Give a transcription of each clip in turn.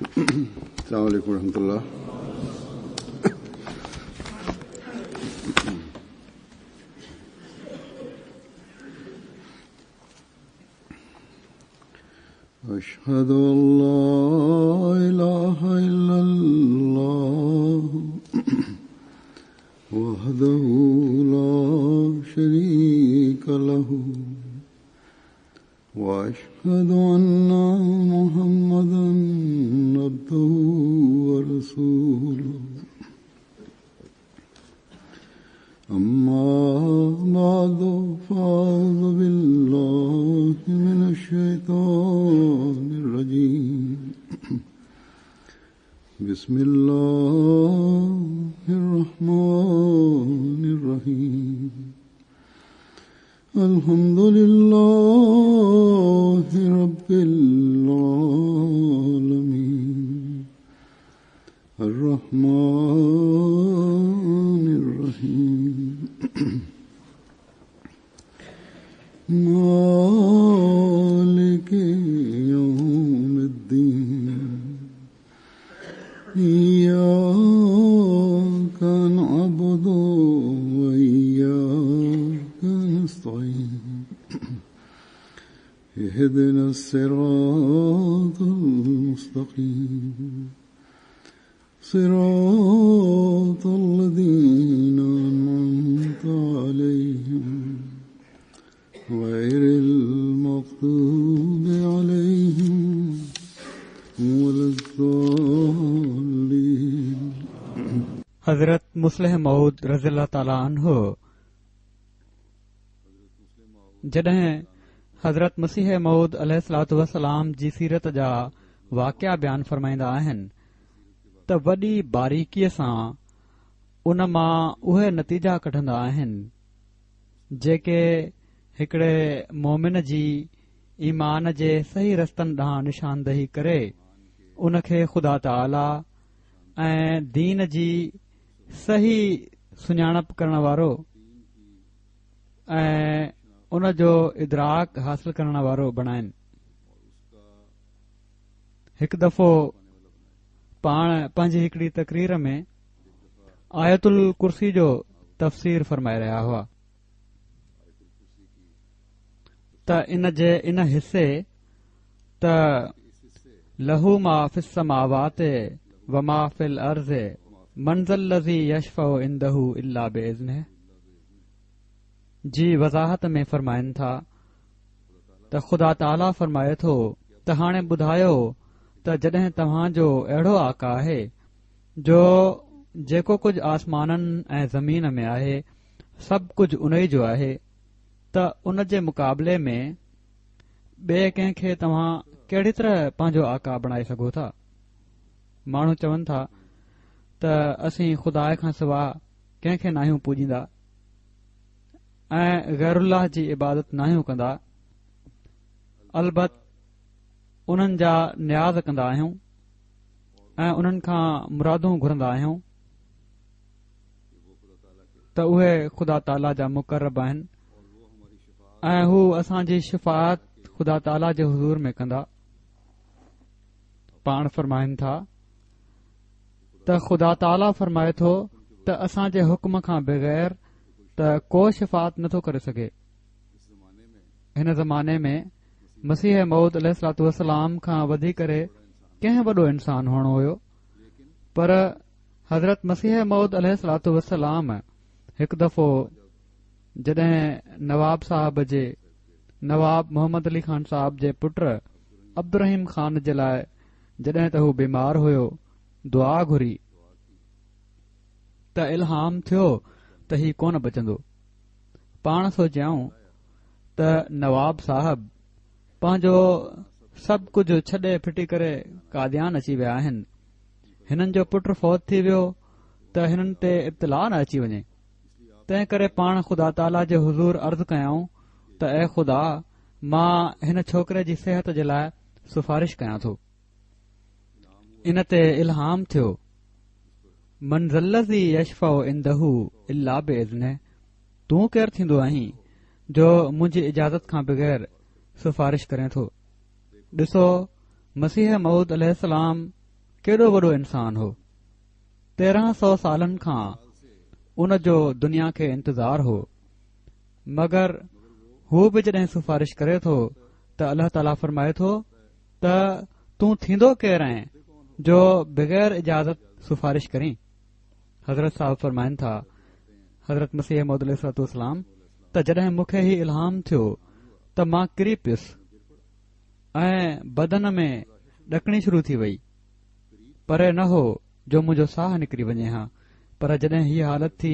अस्सलाम वालेकुम रहमतुल्लाह। अशहदु अल्ला इलाहा इल्लल्लाह वहदहु ला शरीका लहु वअशहदु अन्ना मुहम्मदन अब्दुहु व रसूलुहु। अम्मा बादु फ़अऊज़ु बिल्लाहि मिनश शैतानिर रजीम। बिस्मिल्लाहिर रहमानिर रहीम। अल्हम्दुलिल्लाहि रब्बिल आलमीन अर्रहमानिर रहीम मालिकि यौमिद्दीन इय्याका नअबुदु व इय्याका नस्तईन इहदिनस सिरातल मुस्तक़ीम सिरातल लज़ीना अनअमता अलैहिम गैरिल मग़दूबि अलैहिम वलद्दाल्लीन। हजरत मुस्लिह मऊद रज़ियल्लाहु ताला अन्हु जॾहिं हज़रत मसीह मऊद अलैहिस्सलातु वस्सलाम जी सीरत जा वाक़िया बयान फरमाईंदा आहिनि त वॾी बारीकीअ सां उन मां उहे नतीजा कढंदा आहिनि जेके हिकड़े मोमिन जी ईमान जे सही रस्तनि ॾांहुं निशानदही करे उन खे ख़ुदा ताला ऐं दीन जी सही सुञाणप करण वारो ऐं उन जो इदराक हासिल करण वारो बणाइनि। हिकु दफ़ो पाण पंहिंजी हिकड़ी तकरीर में आयतुल कुर्सी जो तफ़सीर फरमाए रहिया हुआ त इन जे इन हिस्से त लहू मा फिस समावाति व मा फिल अर्ज़ मंज़ल लज़ी यशफ़उ इंदहु इल्ला बिइज़्निहि जी वज़ाहत में फरमाइनि था त ख़ुदा ताला फरमाए थो त हाणे ॿुधायो त जॾहिं तव्हांजो अहिड़ो आका आहे जो जेको कुझु आसमाननि ऐं ज़मीन में आहे सभु कुझु उन ई जो आहे त उन जे मुक़ाबले में ॿिए कंहिंखे तव्हां कहिड़ी तरह पंहिंजो आका बणाए सघो था। माण्हू चवनि था त असीं ख़ुदा खां सवाइ कंहिंखे नाहियूं पूॼींदा ऐं गैरुल्लाह जी इबादत नाहियूं कंदा, अलबत उन्हनि जा न्याज़ कंदा आहियूं ऐं उन्हनि खां मुरादूं घुरंदा आहियूं त उहे ख़ुदा ताला जा मुक़र्रब आहिनि ऐं हू असांजी शिफ़ाअत ख़ुदा ताला जे हुज़ूर में कंदा। पाण फरमाइनि था त ख़ुदा ताला फरमाए थो त असांजे हुक्म खां बग़ैर त को शिफ़ाअत नथो करे सघे। हिन ज़माने में मसीह मऊद अलैहिस्सलातु वस्सलाम खां वधी करे कंहिं वॾो इंसान हुअणो हुयो, पर हज़रत मसीह मऊद अलैहिस्सलातु वस्सलाम हिकु दफ़ो जॾहिं नवाब साहब जे नवाब मोहम्मद अली खान साहब जे पुट अब्दुर्रहीम खान जे लाइ जॾहिं त हू बीमार हुयो दुआ घुरी त इल्हाम थियो त ही कोन बचंदो। पाण सोचियाऊं त नवाब साहब पंहिंजो सभु कुझु छॾे फिटी करे कादियान अची विया आहिनि, हिननि जो पुट फौत थी वियो त हिननि ते इब्तिला न अची वञे। तंहिं करे पाण ख़ुदा ताला जे हुज़ूर अर्ज़ कयाऊं त ए ख़ुदा मां हिन छोकिरे जी सिहत जे लाइ सिफारिश कयां थो। इन ते इल्हाम थियो मंज़ल्लज़ी यशफ़उ इंदहु इल्ला बिइज़्निहि, तूं केरु थींदो आहीं जो मुंहिंजी इजाज़त खां बग़ैर सिफारिश करें थो। ॾिसो मसीह मऊद अलैहिस्सलाम केॾो वॾो इंसान हो। 1300 सालनि खां उन जो दुनिया खे इंतज़ार हो, मगर हू बि जॾहिं सिफारिश करे थो त अल्लाह ताला फरमाए थो त तूं थींदो केरु आहे जो बग़ैर इजाज़त सिफारिश करीं। हज़रत साहब फरमाइनि था, हज़रत मसीह मौद अलैहिस्सलाम, त जॾहिं मूंखे ही इल्हाम थियो त मां किरी पियुसि ऐं बदन में ॾकणी शुरू थी वई, पर न हो जो मुंहिंजो साह निकिरी वञे हा। पर जॾहिं हीअ हालत थी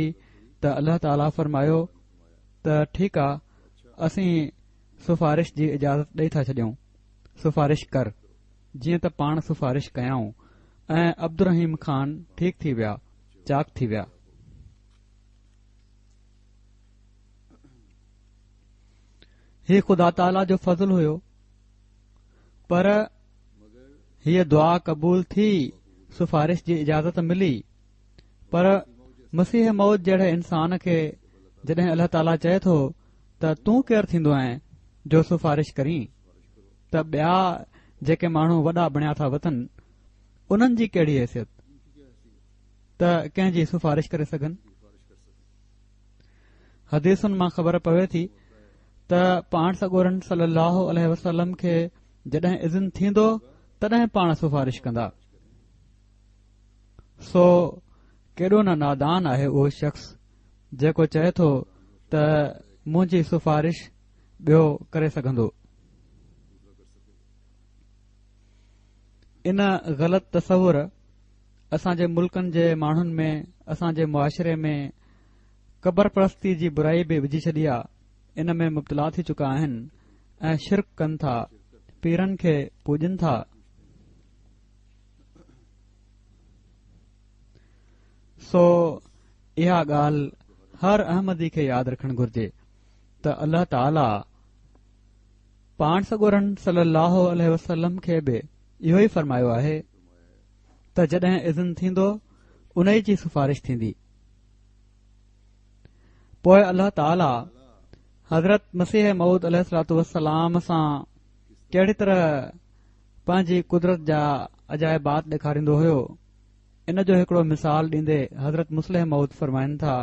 त अल्लाह ताला फरमायो त ठीकु आहे, असीं सिफारिश जी इजाज़त ॾेई था छॾियूं, सिफारिश कर। जीअं त पाण सिफारिश कयाऊं ऐं अब्दुर रहीम ख़ान ठीक थी विया, चाक थी विया। ही ख़ुदा ताला जो फज़ल हुयो, पर हीअ दुआ क़बूल थी, सिफारिश जी इजाज़त मिली। पर मसीह मौद जहिड़े इंसान खे जॾहिं अल्लाह ताला चए थो त तूं केरु थींदो आहे जो सिफारिश करीं, त ॿिया जेके माण्हू वॾा बणिया था वठनि, उन्हनि जी कहिड़ी हैसियत त कंहिंजी सिफारिश करे सघनि। हदीसुनि मां ख़बर पवे थी त पाण सॻोरन सल्लल्लाहु अलैहि वसल्लम खे जॾहिं इज़्न थींदो तॾहिं पाण सिफारिश कंदा। सो केॾो न नादान आहे उहो शख़्स जेको चए थो त मुंहिंजी सिफारिश ॿियो करे सघंदो। इन ग़लति तसवुर असांजे मुल्कनि जे माण्हुनि में, असांजे मुआशिरे में क़बर परस्ती जी बुराई बि विझी छॾी आहे। इन में मुब्तला थी चुका आहिनि ऐं शिरक कनि था, पीरनि खे पूॼनि था। सो इहा ॻाल्हि हर अहमदी खे यादि रखणु घुर्जे त अल्लाह ताला पाण सॻोरन सल्लल्लाहु अलैहि वसल्लम खे बि इहो ई फरमायो आहे त जॾहिं इज़्न थींदो उन जी सिफारिश थींदी। पोइ अल्लाह ताला हज़रत मसीह मऊद अलैहिस्सलाम सां कहिड़ी तरह पंहिंजी कुदरत जा अजाइबात ॾेखारींदो हुयो, इन जो हिकड़ो मिसाल ॾींदे हज़रत मुस्लिह मऊद फरमाइनि था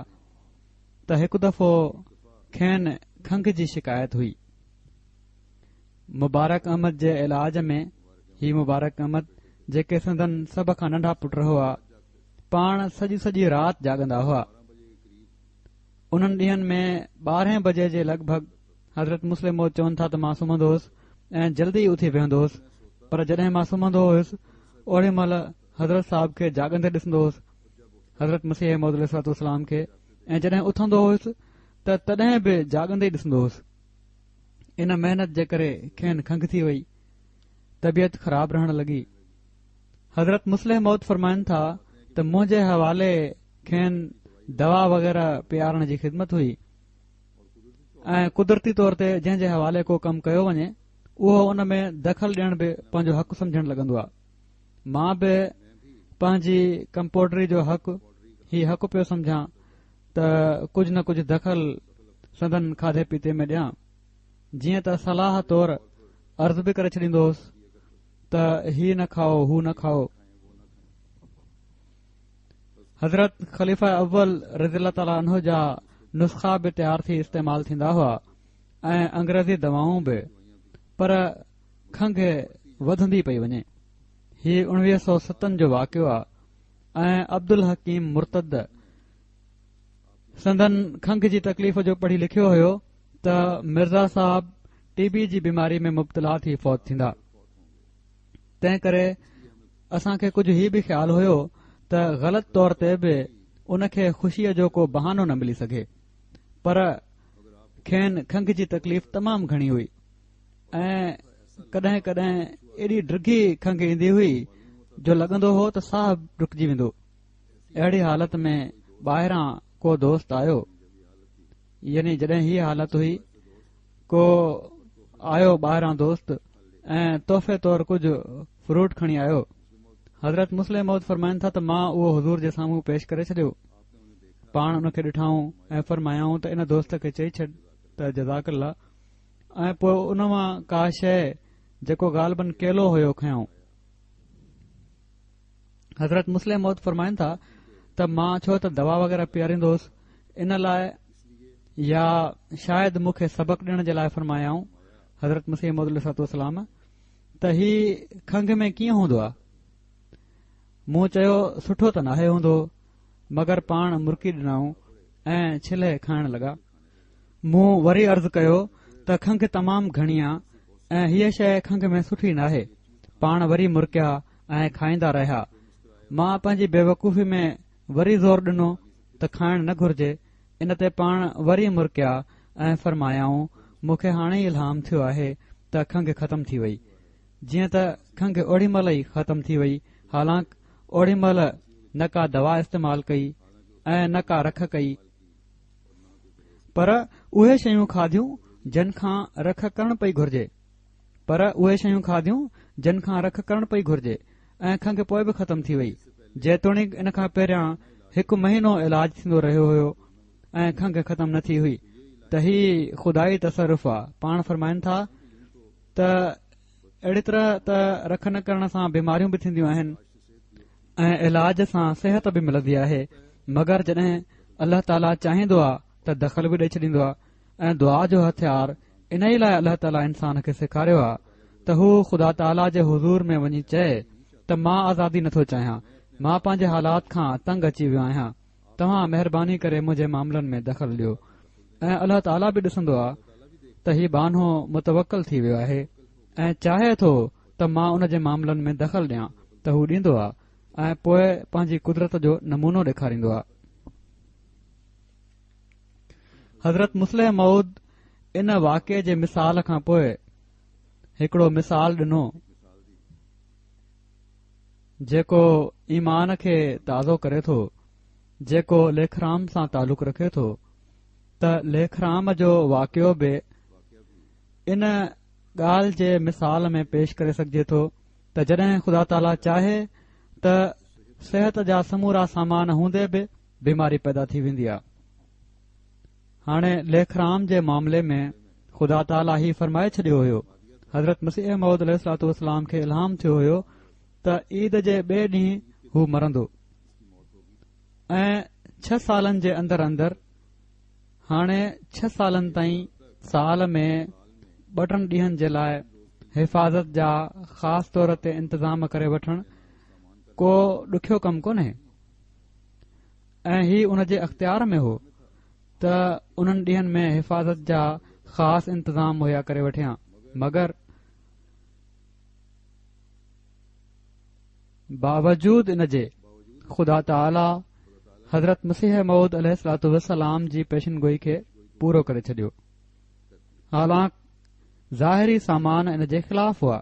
त हिकु दफ़ो खेनि खंघि जी शिकायत हुई। मुबारक अहमद जे इलाज में ही मुबारक अहमद जेके संदन सभ खां नंढा पुट हुआ, पाण सॼी सॼी राति जाॻंदा हुआ। उन्हनि ॾींहनि में 12 बजे जे लॻभॻि हज़रत मुस्लिम मौद चवनि था त मां सुम्हंदो हुयुसि ऐं जल्दी उथी वेहंदो हुयुसि। पर जॾहिं मां सुम्हंदो हुयुसि ओॾी महिल हज़रत साहब खे जाॻंदे ॾिसंदो हुयुसि, हज़रत मसीह मौद अलैहिस्सलाम खे, ऐं जॾहिं उथंदो हुयुसि त तॾहिं बि जाॻंदे ॾिसंदो हुयुसि। इन महिनत जे करे खेनि खंघि थी वई, तबियत ख़राब रहण लॻी। हज़रत मुस्लिह मौद फरमाइनि था त मुंहिंजे हवाले खेनि दवा वग़ैरह पियारण जी ख़िदमत हुई ऐं कुदरती तौर ते जंहिं जे हवाले को कमु कयो वञे उहो उन में दख़ल ॾियण बि पंहिंजो हक़ समझण लॻंदो आहे। मां बि पंहिंजी कंपाउंडरी जो हक़ ही हक़ पियो समझां त कुझु न कुझु दख़ल संदन खाधे पीते में ॾियां। जीअं त सलाह तौर अर्ज़ बि करे छॾींदो हुयुसि त ही न खाओ, हू न खाओ। हज़रत ख़लीफ़ा अव्वल रज़ियल्लाहु ताला अन्हु जा नुस्ख़ा बि तयार थी इस्तेमाल थींदा हुआ ऐं अंग्रेज़ी दवाऊं बि, पर खंघि वधंदी पई वञे। ही 1907 जो वाक़ियो आहे ऐं अब्दुल हकीम मुर्तद संदन खंघि जी तकलीफ़ जो पढ़ी लिखियो हुयो त मिर्ज़ा साहब टीबी जी बीमारी में मुब्तला थी फौत थींदा। तंहिं करे असांखे कुझु ही बि ख़्यालु हुयो त ग़लति तौर ते बि उनखे ख़ुशीअ जो को बहानो न मिली सघे, पर खेनि खंघि जी तकलीफ़ तमामु घणी हुई ऐं कॾहिं कॾहिं एॾी ड्रिघी खंघि ईंदी हुई जो लॻंदो हो त साह डुकिजी वेंदो। अहिड़ी हालत में ॿाहिरां को दोस्त आयो, यानी जॾहिं हीअ हालत हुई, को आयो ॿाहिरां दोस्त ऐं तोहफ़े तौर कुझु फ्रूट खणी आयो। हज़रत मुस्लिम मौद फरमाइनि था त मां उहो हुज़ूर जे साम्हूं पेश करे छॾियो। पाण उन खे ॾिठाऊं ऐं फरमायाऊं त इन दोस्त खे चई छॾ त जज़ाकल्ला, ऐं पोइ उन मां का शइ जेको ग़ालिबन केलो हुयो खयाऊं। हज़रत मुस्लिम मौत फरमाइनि था त मां छो त दवा वग़ैरह पीआरींदोसि इन लाइ या शायदि मूंखे सबक़ ॾियण जे लाइ फरमायाऊं हज़रत मुस्लिम मौद त ही खंघ में कीअं हूंदो आहे। मूं चयो सुठो त नाहे हूंदो, मगर पाण मुरकी ॾिनऊं ऐं छिले खाइण लॻा। मूं वरी अर्ज़ु कयो त खंघ तमामु घणी आहे ऐं हीअ शइ खंघ में सुठी नाहे। पाण वरी मुरकिया ऐं खाईंदा रहिया। मां पंहिंजी बेवकूफ़ी में वरी ज़ोर ॾिनो त खाइण न घुर्जे। इन ते पाण वरी मुरकिया ऐं फरमायाऊं मूंखे हाणे ई इल्हाम थियो आहे त खंघ ख़तमु थी वई। जीअं त खंघ ओड़ी महिल ई ख़तमु थी वई, हालांकि ओड़ी महिल न का दवा इस्तेमालु कई ऐं न का रख कई, पर उहे शयूं खाधियूं जिन खां रख करण पई घुर्जे ऐं खंघ पोइ बि ख़तमु थी वई। जेतोणीकि इन खां पहिरियां 1 महीनो इलाज थींदो रहियो हुयो ऐं खंघ ख़तमु न थी हुई। त ही खुदाई तसरुफ़ आहे। पाण फरमाइनि था त अहिड़ी तरह त रख न करण सां बीमारियूं बि थींदियूं आहिनि ऐं इलाज सां सिहत बि मिलंदी आहे, मगर जॾहिं अल्लाह ताला चाहींदो आहे त दख़ल बि ॾेई छॾींदो आहे ऐं दुआ जो हथियार इन ई लाइ अल्लाह ताला इंसान खे सेखारियो आहे त हू ख़ुदा ताला जे हुज़ूर में वञी चए त मां आज़ादी नथो चाहियां, मां पंहिंजे हालात खां तंग अची वियो आहियां, तव्हां महिरबानी करे मुंहिंजे मामलनि में दख़ल ॾियो। ऐं अल्लाह ताला बि ॾिसंदो आहे त ही बानो मुतवक्कल थी वियो आहे ऐं चाहे थो त मां उन जे मामलनि में दख़ल ॾियां त हू ॾींदो आहे ऐं पोइ पंहिंजी कुदरत जो नमूनो ॾेखारींदो आहे। हज़रत मुस्लिम मऊद इन वाक़े जे मिसाल खां पोइ हिकड़ो मिसाल ॾिनो जेको ईमान खे ताज़ो करे थो, जेको लेखराम सां तालुक़ रखे थो। त लेखराम जो वाक़ियो बि इन ॻाल्हि जे मिसाल में पेश करे सघिजे थो त जॾहिं ख़ुदा ताला चाहे त सिहत जा समूरा सामान हूंदे बि बीमारी पैदा थी वेंदी आहे। हाणे लेखराम जे मामले में ख़ुदा ताला ही फरमाए छॾियो हुयो। हज़रत मसीह मौद अलैहिस्सलाम खे इल्हाम थियो हुयो त ईद जे ॿिए ॾींहुं हू मरंदो ऐं 6 सालनि जे अंदर अंदर, हाणे 6 सालनि ताईं साल में 2 ॾींहनि जे लाइ हिफ़ाज़त जा ख़ासि तौर ते इंतज़ाम करे वठणु को ॾुखियो कमु कोन्हे ऐं ही उन जे अख़्तियार में हो त उन्हनि ॾींहनि में हिफ़ाज़त जा ख़ासि इंतज़ाम मुहैया करे वठियां। मगर बावजूद इन जे ख़ुदा ताला हज़रत मसीह मऊद अलैहिस्सलाम जी पेशिनगोई खे पूरो करे छॾियो। हालांकि ज़ाहिरी सामान इन जे ख़िलाफ़ हुआ।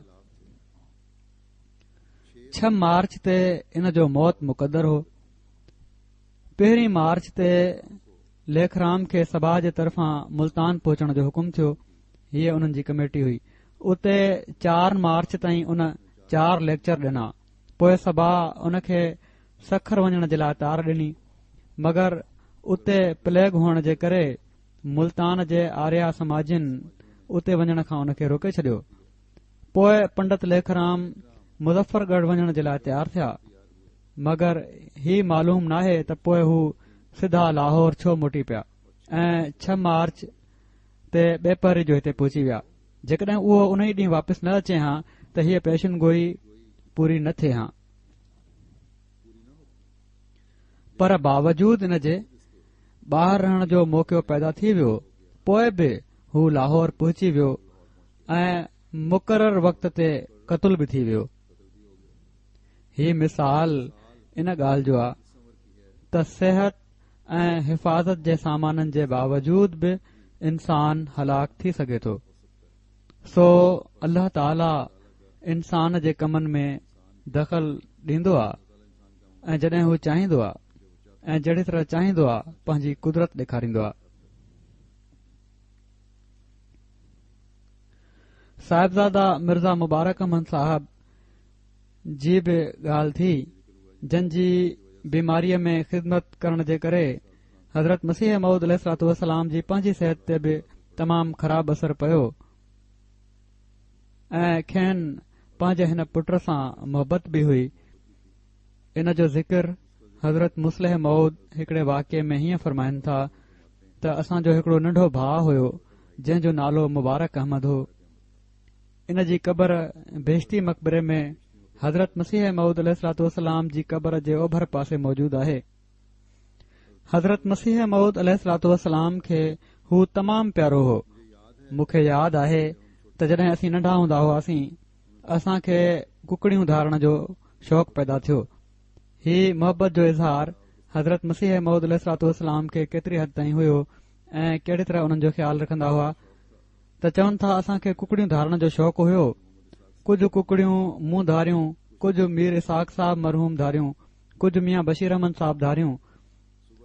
6 मार्च ते इन जो मौत मुक़दर हो। 1 मार्च ते लेखराम खे सभा जे तरफ़ां मुल्तान पहुचण जो हुकुम थियो। हीअ उन्हनि जी कमेटी हुई। उते 4 मार्च ताईं उन 4 लेक्चर ॾिना। पोइ सभा उन खे सखर वञण जे लाइ तार ॾिनी, मगर उते प्लेग हुअण जे करे मुल्तान जे आर्या समाजिन उते वञण खां उन खे रोके छॾियो। पोइ पंडित लेखराम मुज़फ़रगढ़ वञण जे लाइ तयार थिया, मगर ही मालूम नाहे त पोइ हू सिधा लाहौर छो मोटी पिया ऐं 6 मार्च ते ॿेपहरी जो हिते पहुची विया। जेकॾहिं उहो उन ई ॾींहुं वापसि न अचे हा त हीअ पेशिनगोई पूरी न थिए हा। पर बावजूद इन जे ॿाहिरि रहण जो मौक़ो पैदा थी वियो। पोइ बि हू लाहौर पहुची वियो ऐं मुक़रर वक़्त ते क़तल बि थी वियो। ही मिसाल इन ॻाल्हि जो आहे त सिहत ऐं हिफ़ाज़त जे सामाननि जे बावजूद बि इंसान हलाक थी सघे थो। सो अल्लाह ताला इंसान जे कमनि में दख़ल ॾींदो आहे ऐं जॾहिं हू चाहींदो आहे ऐं जहिड़ी तरह चाहींदो आहे पंहिंजी कुदरत ॾेखारींदो आहे। साहिबज़ादा मिर्ज़ा मुबारक अहमद साहब जी बि ॻाल्हि थी, जंहिंजी बीमारीअ में ख़िदमत करण जे करे हज़रत मसीह मऊद अलैहिस्सलाम जी पंहिंजी सिहत ते बि तमामु ख़राब असर पियो ऐं खेनि पंहिंजे हिन पुट सां मोहबत बि हुई। इन जो ज़िक्र हज़रत मुस्लिह मऊद हिकड़े वाक़े में हीअं फ़रमाइनि था त असांजो हिकड़ो नंढो भाउ हुयो जंहिं जो नालो मुबारक अहमद हो। इन जी क़बर बेशती मक़बरे में हज़रत मसीह मऊद अलैहिस्सलाम जी क़बर जे ओभर पासे मौजूद आहे। हज़रत मसीह मऊद अलैहिस्सलाम खे हू तमामु प्यारो हो। मूंखे यादि आहे त जॾहिं असीं नंढा हूंदा हुआसीं असांखे कुकड़ियूं धारण जो शौक़ु पैदा थियो। ही मोहबत जो इज़हार हज़रत मसीह मऊद अलैहिस्सलाम खे केतिरी हद ताईं हुयो ऐं कहिड़ी तरह उन्हनि जो ख्यालु रखंदा हुआ त चवनि था असांखे कुकड़ियूं धारण जो शौक़ु हुयो। कुझु कुकड़ियूं मूं धारियूं, कुझु मीर इसाक साहब मरहूम धारियूं, कुझु मियां बशीर अहमद साहब धारियूं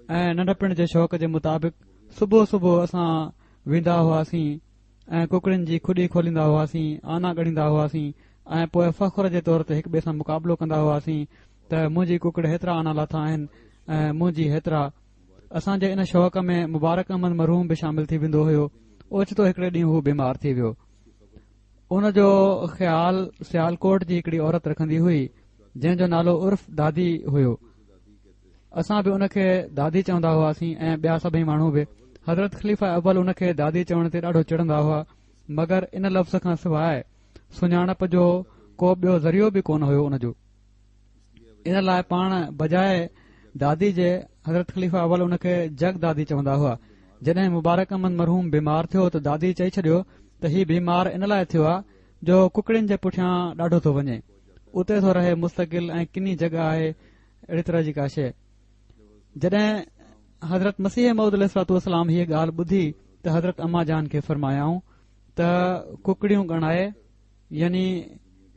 ऐं नंढपिण जे शौक़ जे मुताबिक़ सुबुह सुबुह असां वेंदा हुआसीं ऐं कुकड़ियुनि जी खुॾी खोलींदा हुआसीं, आना ॻणींदा हुआसीं ऐं पोइ फ़ख्र जे तौर ते हिक ॿिए सां मुक़ाबिलो कंदा हुआसीं त मुंहिंजी कुकड़ हेतिरा आना लाथा आहिनि ऐं मुंहिंजी हेतिरा। असांजे इन शौक़ में मुबारक अहमद मरहूम बि शामिल थी वेंदो हुयो। ओचितो हिकड़े ॾींहुं हू बीमार थी वियो। उन जो ख़्यालु सियालकोट जी हिकड़ी औरत रखंदी हुई जंहिं जो नालो उर्फ दादी हुयो। असां बि उन खे दादी चवंदा हुआसीं ऐं ॿिया सभई माण्हू बि। हज़रत ख़लीफ़ा अव्वल उन खे दादी चवण ते ॾाढो चिड़ंदा हुआ, मगर इन लफ़्ज़ खां सवाइ सुञाणप जो को ॿियो ज़रियो बि कोन हुयो उन जो। इन लाइ पाण बजाए दादी जे हज़रत ख़लीफ़ा अव्वल उन खे जग दादी चवंदा हुआ। जॾहिं मुबारक अहमद मरहूम बीमार थियो त दादी चई छॾियो त ही बीमार इन लाइ थियो आहे जो कुकड़ियुनि जे पुठियां ॾाढो थो वञे, उते थो रहे मुस्तकिल ऐं किनी जॻह आहे अहिड़ी तरह जी का शइ। जॾहिं हज़रत मसीह मऊद अलैहिस्सलाम हीअ ॻाल्हि ॿुधी त हज़रत अम्मा जान खे फरमायाऊं त कुकड़ियूं ॻणाए, यानी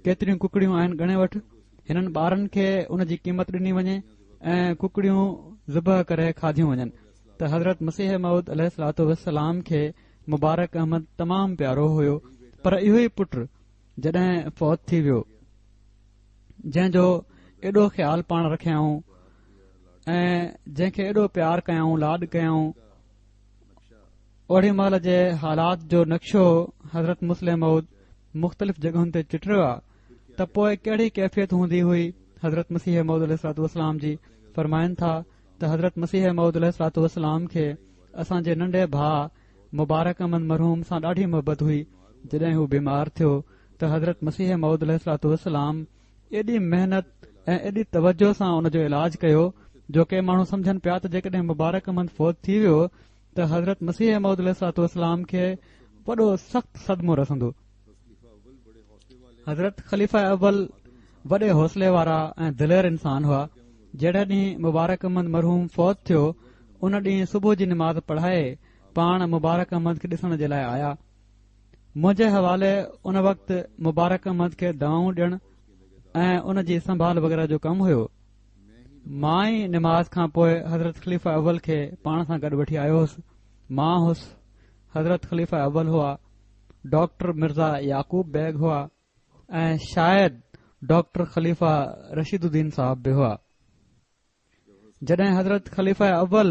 केतिरियूं कुकड़ियूं आहिनि ॻणे वठि, हिननि ॿारनि खे उन जी क़ीमत ॾिनी वञे ऐं कुकड़ियूं ज़ुबह करे खाधियूं वञनि। त हज़रत मसीह मऊद अलैहिस्सलाम खे मुबारक अहमद तमामु प्यारो हुयो, पर इहो ई पुटु जॾहिं फौत थी वियो जंहिं जो एॾो ख़्यालु पाण रखियाऊं ऐं जंहिंखे एॾो प्यार कयाऊं, लाड कयाऊं, ओड़ी महिल जे हालात जो नक्शो हज़रत मुस्लिम मऊद मुख़्तलिफ़ जॻहुनि ते चिटिरियो आहे त पोइ कहिड़ी कैफ़ियत हूंदी हुई। हज़रत मसीह मऊद अलैहिस्सलाम जी फरमाइनि था त हज़रत मसीह मऊद अलैहिस्सलाम खे असांजे नंढे भाउ मुबारक अहमद मरहूम सां ॾाढी मोहबत हुई। जॾहिं हू बीमार थियो त हज़रत मसीह मऊद अलैहिस्सलाम एॾी मेहनत ऐं एॾी तवजो सां उन जो इलाज कयो जो के माण्हू सम्झनि पिया त जेकॾहिं मुबारक अहमद फौत थी वियो त हज़रत मसीह मऊद अलैहिस्सलाम खे वॾो सख़्तु सदमो रसंदो। हज़रत ख़लीफ़ा अव्वल वॾे हौसले वारा ऐं दिलेर इंसान हुआ। जहिड़े ॾींहुं मुबारक अहमद मरहूम फौत थियो उन ॾींहुं सुबुह जी निमाज़ पढ़ाए पाण मुबारक अहमद खे ॾिसण जे लाइ आया। मुंहिंजे हवाले उन वक़्तु मुबारक अहमद खे दवाऊं ॾियण ऐं उन जी संभाल वग़ैरह जो कमु हुयो। मां ई निमाज़ खां पोइ हज़रत ख़लीफ़ा अव्वल खे पाण सां गॾु वठी आयो हुउसि। मां हुउसि, हज़रत ख़लीफ़ा अव्वल हुआ, डॉक्टर मिर्ज़ा याकूब बैग हुआ ऐं शायदि डॉक्टर ख़लीफ़ा रशीदुद्दीन साहब बि हुआ। जॾहिं हज़रत ख़लीफ़ा अव्वल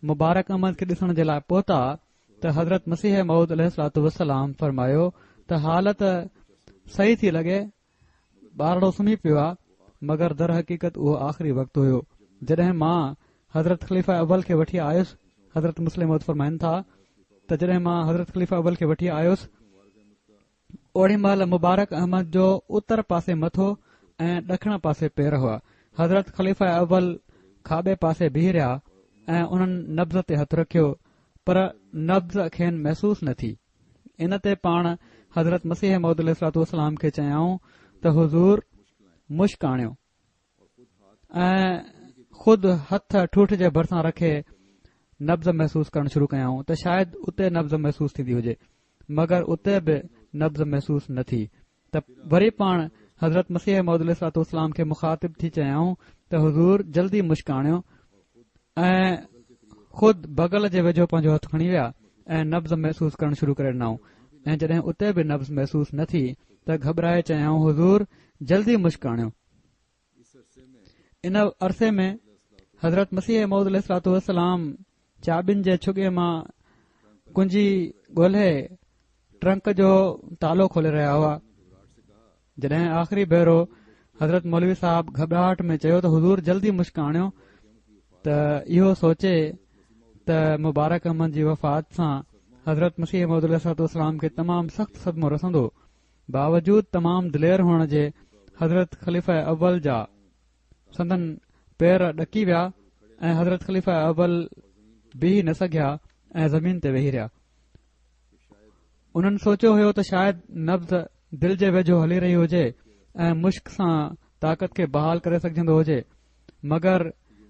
मुबारक अहमद खे ॾिसण जे लाइ पहुता त हज़रत मसीह मऊद अलैहिस्सलाम फरमायो त हालत सही थी लॻे, ॿारड़ो सुम्ही पियो आहे, मगर दर हक़ीक़त उहो आख़िरी वक़्तु हुयो। जॾहिं मां हज़रत ख़लीफ़ा अव्वल खे वठी आयुसि, हज़रत मुस्लिम मऊद फरमाइनि था त जॾहिं मां हज़रत ख़लीफ़ा अव्वल खे वठी आयुसि ओड़ी महिल मुबारक अहमद जो उतर पासे मथो ऐं ॾखण पासे पेर हुआ। हज़रत ख़लीफ़ा अव्वल खाॿे पासे बीह रहिया ऐं उन्हनि नब्ज़ ते हथु रखियो, पर नब्ज़ खेनि महसूस न थी। इन ते पाण हज़रत मसीह मऊद अलैहिस्सलाम खे चयाऊं त हुज़ूर मुश्क आणियो ऐं ख़ुदि हथ ठूठ जे भरिसां रखे नब्ज़ महसूस करणु शुरू कयाऊं त शायदि उते नब्ज़ महसूस थींदी हुजे, मगर उते बि नब्ज़ महसूस न थी। त वरी पाण हज़रत मसीह मऊद अलैहिस्सलाम खे मुखातिब थी चयाऊं त हुज़ूर जल्दी मुश्क आणियो ऐं ख़ुदि बगल जे वेझो पंहिंजो हथु खणी विया ऐं नब्ज़ महसूस करणु शुरू करे ॾिनऊं ऐं जॾहिं उते बि नब्ज़ महसूस न थी त घबराए चयाऊं हुज़ूर जल्दी मुश्क आणियो। इन अरसे में हज़रत मसीह मऊद अलैहिस्सलाम चाबिन जे छुगे मां कुंजी ॻोल्हे ट्रंक जो तालो खोले रहिया हुआ। जॾहिं आख़िरी भेरो हज़रत मौलवी साहब घबराहट में चयो त हुज़ूर जल्दी मुश्क आणियो त इहो सोचे त मुबारक अहमद जी वफ़ात सां हज़रत मसीह मौद अलैहिस्सलाम खे तमामु सख़्तु सदमो रसंदो। बावजूद तमामु दिलेर हुअण जे हज़रत ख़लीफ़ा अव्वल जा संदन पेर ॾकी विया ऐं हज़रत ख़लीफ़ा अव्वल बीह न सघिया ऐं ज़मीन ते वेही रहिया। उन्हनि सोचियो हुयो त शायदि नब्ज़ दिल जे वेझो हली रही हुजे ऐं मुश्क सां ताक़त खे बहाल करे सघजंदो हुजे, मगर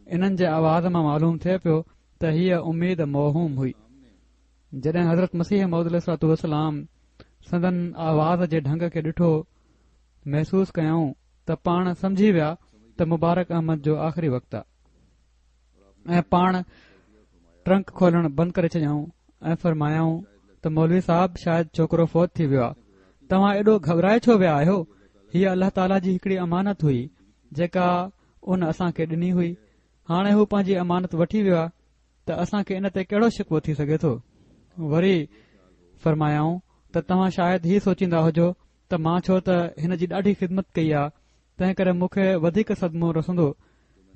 इन्हनि जे आवाज़ मां मालूम थिए पियो त हीअ उमीद मौहूम हुई। जॾहिं हज़रत मसीह मौद अलैहिस्सलाम संदन आवाज़ जे ढंग खे ॾिठो महसूस कयऊं त पाण समझी विया त मुबारक अहमद जो आख़िरी वक़्तु आहे ऐं पाण ट्रंक खोलण बंदि करे छॾियऊं ऐं फरमायाऊं त मौलवी साहब शायदि छोकिरो फौत थी वियो आहे। तव्हां एॾो घबराए छो विया आहियो? हीअ अल्लाह ताला जी हिकड़ी अमानत हुई जेका उन असां खे ॾिनी हुई। हाणे हू पंहिंजी अमानत वठी वियो आहे त असां खे इन ते कहिड़ो शिकवो थी सघे थो। वरी फरमायाऊं त तव्हां शायदि हीउ सोचींदा हुजो त मां छो त हिन जी ॾाढी ख़िदमत कई आहे, तंहिं करे मूंखे वधीक सदमो रसंदो।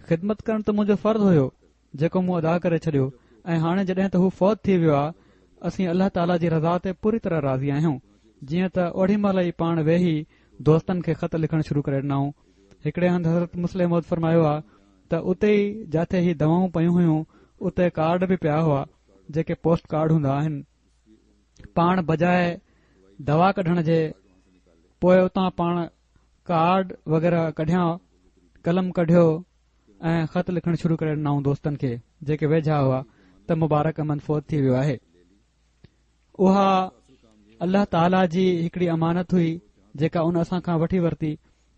ख़िदमत करणु त मुंहिंजो फर्ज़ हुयो जेको मूं अदा करे छॾियो ऐं हाणे जॾहिं त हू फौत थी वियो आहे असीं अल्लाह ताला जी रज़ा ते पूरी तरह राज़ी आहियूं। जीअं त ओड़ी महिल ई पाण वेही दोस्तनि खे ख़त लिखणु शुरू करे ॾिनऊं। हिकड़े हंधि हज़रत मुस्लिम मौद फरमायो आहे त उते ई जिथे ही दवाऊं पयूं हुयूं उते कार्ड बि पिया हुआ जेके पोस्ट कार्ड हूंदा आहिनि। पाण बजाए दवा कढण जे पोइ उतां पाण कार्ड वग़ैरह कढिया, कलम कढियो ऐं ख़त लिखणु शुरू करे ॾिनऊं दोस्तनि खे जेके वेझा हुआ त मुबारक अहमद फौत थी वियो आहे। उहा अल्लाह ताला जी हिकड़ी अमानत हुई जेका उन असां खां वठी वरिती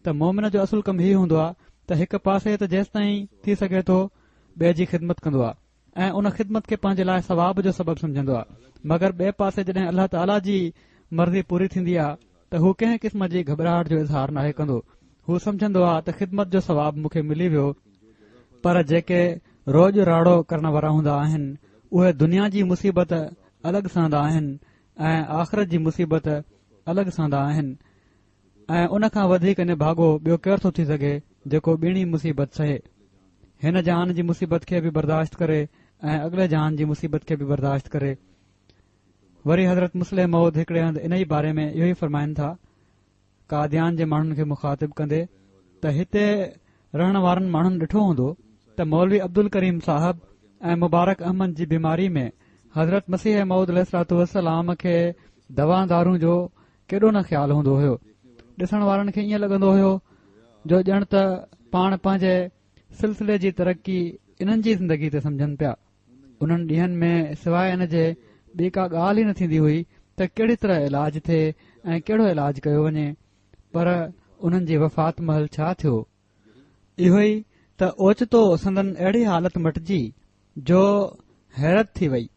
त मोमिन जो असुल कमु हीउ हूंदो आहे त हिकु पासे त जेसि ताईं थी सघे थो ॿिए जी ख़िदमत कंदो आहे ऐं उन ख़िदमत खे पंहिंजे लाइ सवाब जो सबबु समझंदो आहे, मगर ॿिए पासे जॾहिं अल्लाह ताला जी मर्ज़ी पूरी थींदी आहे त हू कंहिं क़िस्म जी घबराहट जो इज़हार नाहे कंदो। हू समझंदो आहे त ख़िदमत जो सवाब मूंखे मिली वियो। पर जेके रोज़ राड़ो करण वारा हूंदा आहिनि उहे दुनिया जी मुसीबत अलॻि सहंदा आहिनि ऐं आख़िरत जी मुसीबत अलॻि सहंदा आहिनि ऐं उन खां वधीक निभागो ॿियो केरु थो थी सघे जेको ॿीणी मुसीबत सहे, हिन जहान जी मुसीबत खे बि बर्दाश्त करे ऐं अॻिले जहान जी मुसीबत खे बि बर्दाश्त करे। वरी हज़रत मुस्लिम मौद हिकड़े हंधि इन ई बारे में इहो ई फरमाइनि था कादियान जे माण्हुनि खे मुखातिब कंदे त हिते रहण वारनि माण्हुनि ॾिठो हूंदो त मौलवी अब्दुल करीम साहब ऐं मुबारक अहमद जी बीमारी में हज़रत मसीह मौद अलैहिस्सलाम खे दवा दारू जो केॾो न ख्याल हूंदो हुयो। ॾिसण वारनि खे ईअं लॻंदो हुयो जो ॼण त पाण पंहिंजे सिलसिले जी तरक़ी इन्हनि जी ज़िंदगी ते समझनि पिया। उन्हनि ॾींहनि में सवाइ इन जे ॿी का ॻाल्हि ई न थींदी हुई त कहिड़ी तरह इलाज थिए ऐं कहिड़ो इलाज कयो वञे। पर उन्हनि जी वफ़ात महल छा थियो? इहो ई त ओचितो संदन अहिड़ी हालत मटिजी जो हैरत थी वई,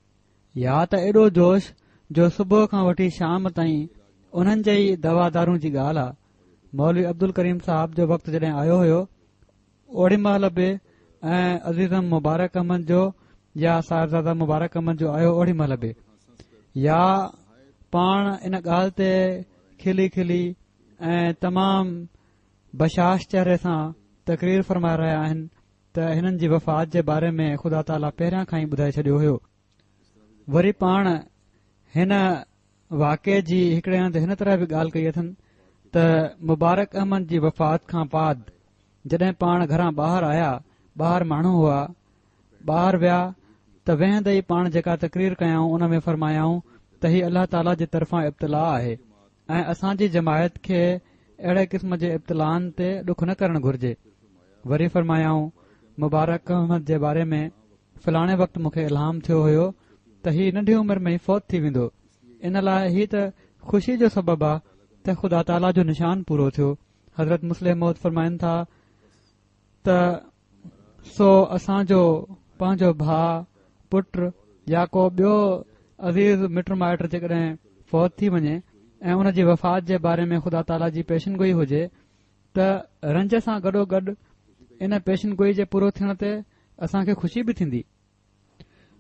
या त एॾो जोश जो सुबुह खां वठी शाम ताईं उन्हनि जे ई दवा दारू जी ॻाल्हि आहे। मौलवी अब्दुल करीम साहब जो वक़्तु जॾहिं आयो हुयो ओड़ी महिल बि ऐं अज़ीज़म मुबारक अहमद जो या साहिबज़ादा मुबारक अहमद जो आयो ओड़ी महिल बि, या पाण इन ॻाल्हि ते खिली खिली ऐं तमामु बशाश चेहरे सां तकरीर फरमाए रहिया आहिनि त हिननि जी वफ़ात जे बारे में ख़ुदा ताला पहिरियां खां ई ॿुधाए छॾियो हुयो। वरी पाण हिन वाक़े जी हिकड़े हंधि हिन तरह बि ॻाल्हि कई अथनि त मुबारक अहमद जी वफ़ात खां बाद जॾहिं पाण घरां ॿाहिरि आया, ॿाहिरि माण्हू हुआ, ॿाहिरि विया त वेहंदे ई पाण जेका तकरीर कयाऊं उन में फरमायाऊं त हीउ अल्लाह ताला जी तरफ़ां इब्तिला आहे ऐं असांजी जमायत खे अहिड़े क़िस्म जे इब्तिलान ते ॾुख न करणु घुर्जे। वरी फरमायाऊं मुबारक अहमद जे बारे में फलाणे वक़्तु मूंखे इल्हाम थियो हुयो त हीउ नंढी उमिरि में ई फौत थी वेंदो। इन लाइ हीउ त ख़ुशी जो सबबु आहे त ख़ुदा ताला जो निशान पूरो थियो। हज़रत मुस्लिम मौद फरमाइनि था त सो असांजो पंहिंजो भाउ पुट या को ॿियो अज़ीज़ मिट माइट जेकॾहिं फौत थी वञे ऐं उन जी वफ़ात जे बारे में ख़ुदा ताला जी पेशिनगोई हुजे त रंज सां गॾोगॾु इन पेशिनगोई जे पूरो थियण ते असांखे ख़ुशी बि थींदी।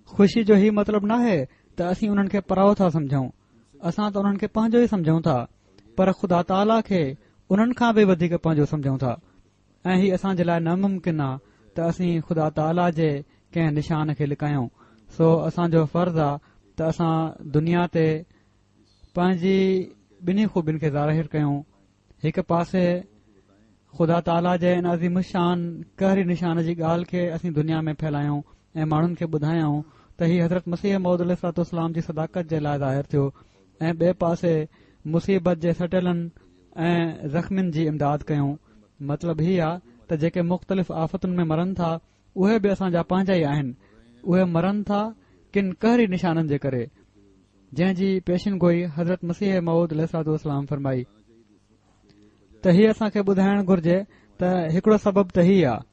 ख़ुशी जो ही मतिलबु न आहे त असीं उन्हनि खे पराओ था समझूं, असां त उन्हनि खे पंहिंजो ई समझूं था, पर ख़ुदा ताला खे उन्हनि खां बि वधीक पंहिंजो समझूं था। ऐं हीउ असांजे लाइ नामुमकिन आहे त असीं ख़ुदा ताला जे कंहिं निशान खे लिकायूं। सो असांजो फर्ज़ आहे त असां दुनिया ते पंहिंजी ॿिन्ही ख़ूबियुनि खे ज़ाहिर कयूं। हिकु पासे ख़ुदा ताला जे इन अज़ीम शान कहरी निशान जी ॻाल्हि खे असीं दुनिया में फैलायूं ऐं माण्हुनि खे ॿुधायूं त हीउ हज़रत मसीह मौद अलैहिस्सलाम जी सदाकत जे लाइ ज़ाहिर थियो। ऐं ॿिए पासे मुसीबत जे सटियलनि ऐं ज़ख़्मियुनि जी इमदाद कयूं। मतिलबु हीउ आहे त जेके मुख़्तलिफ़ आफ़तुनि में मरनि था उहे बि असांजा पंहिंजा ई आहिनि। उहे मरनि था किन कहरी निशाननि जे करे, जंहिंजी पेशिन गोई हज़रत मसीह मऊद अलैहिस्सलाम फरमाई। त हीउ असांखे ॿुधाइण घुर्जे त हिकिड़ो सबबु त हीउ आहे।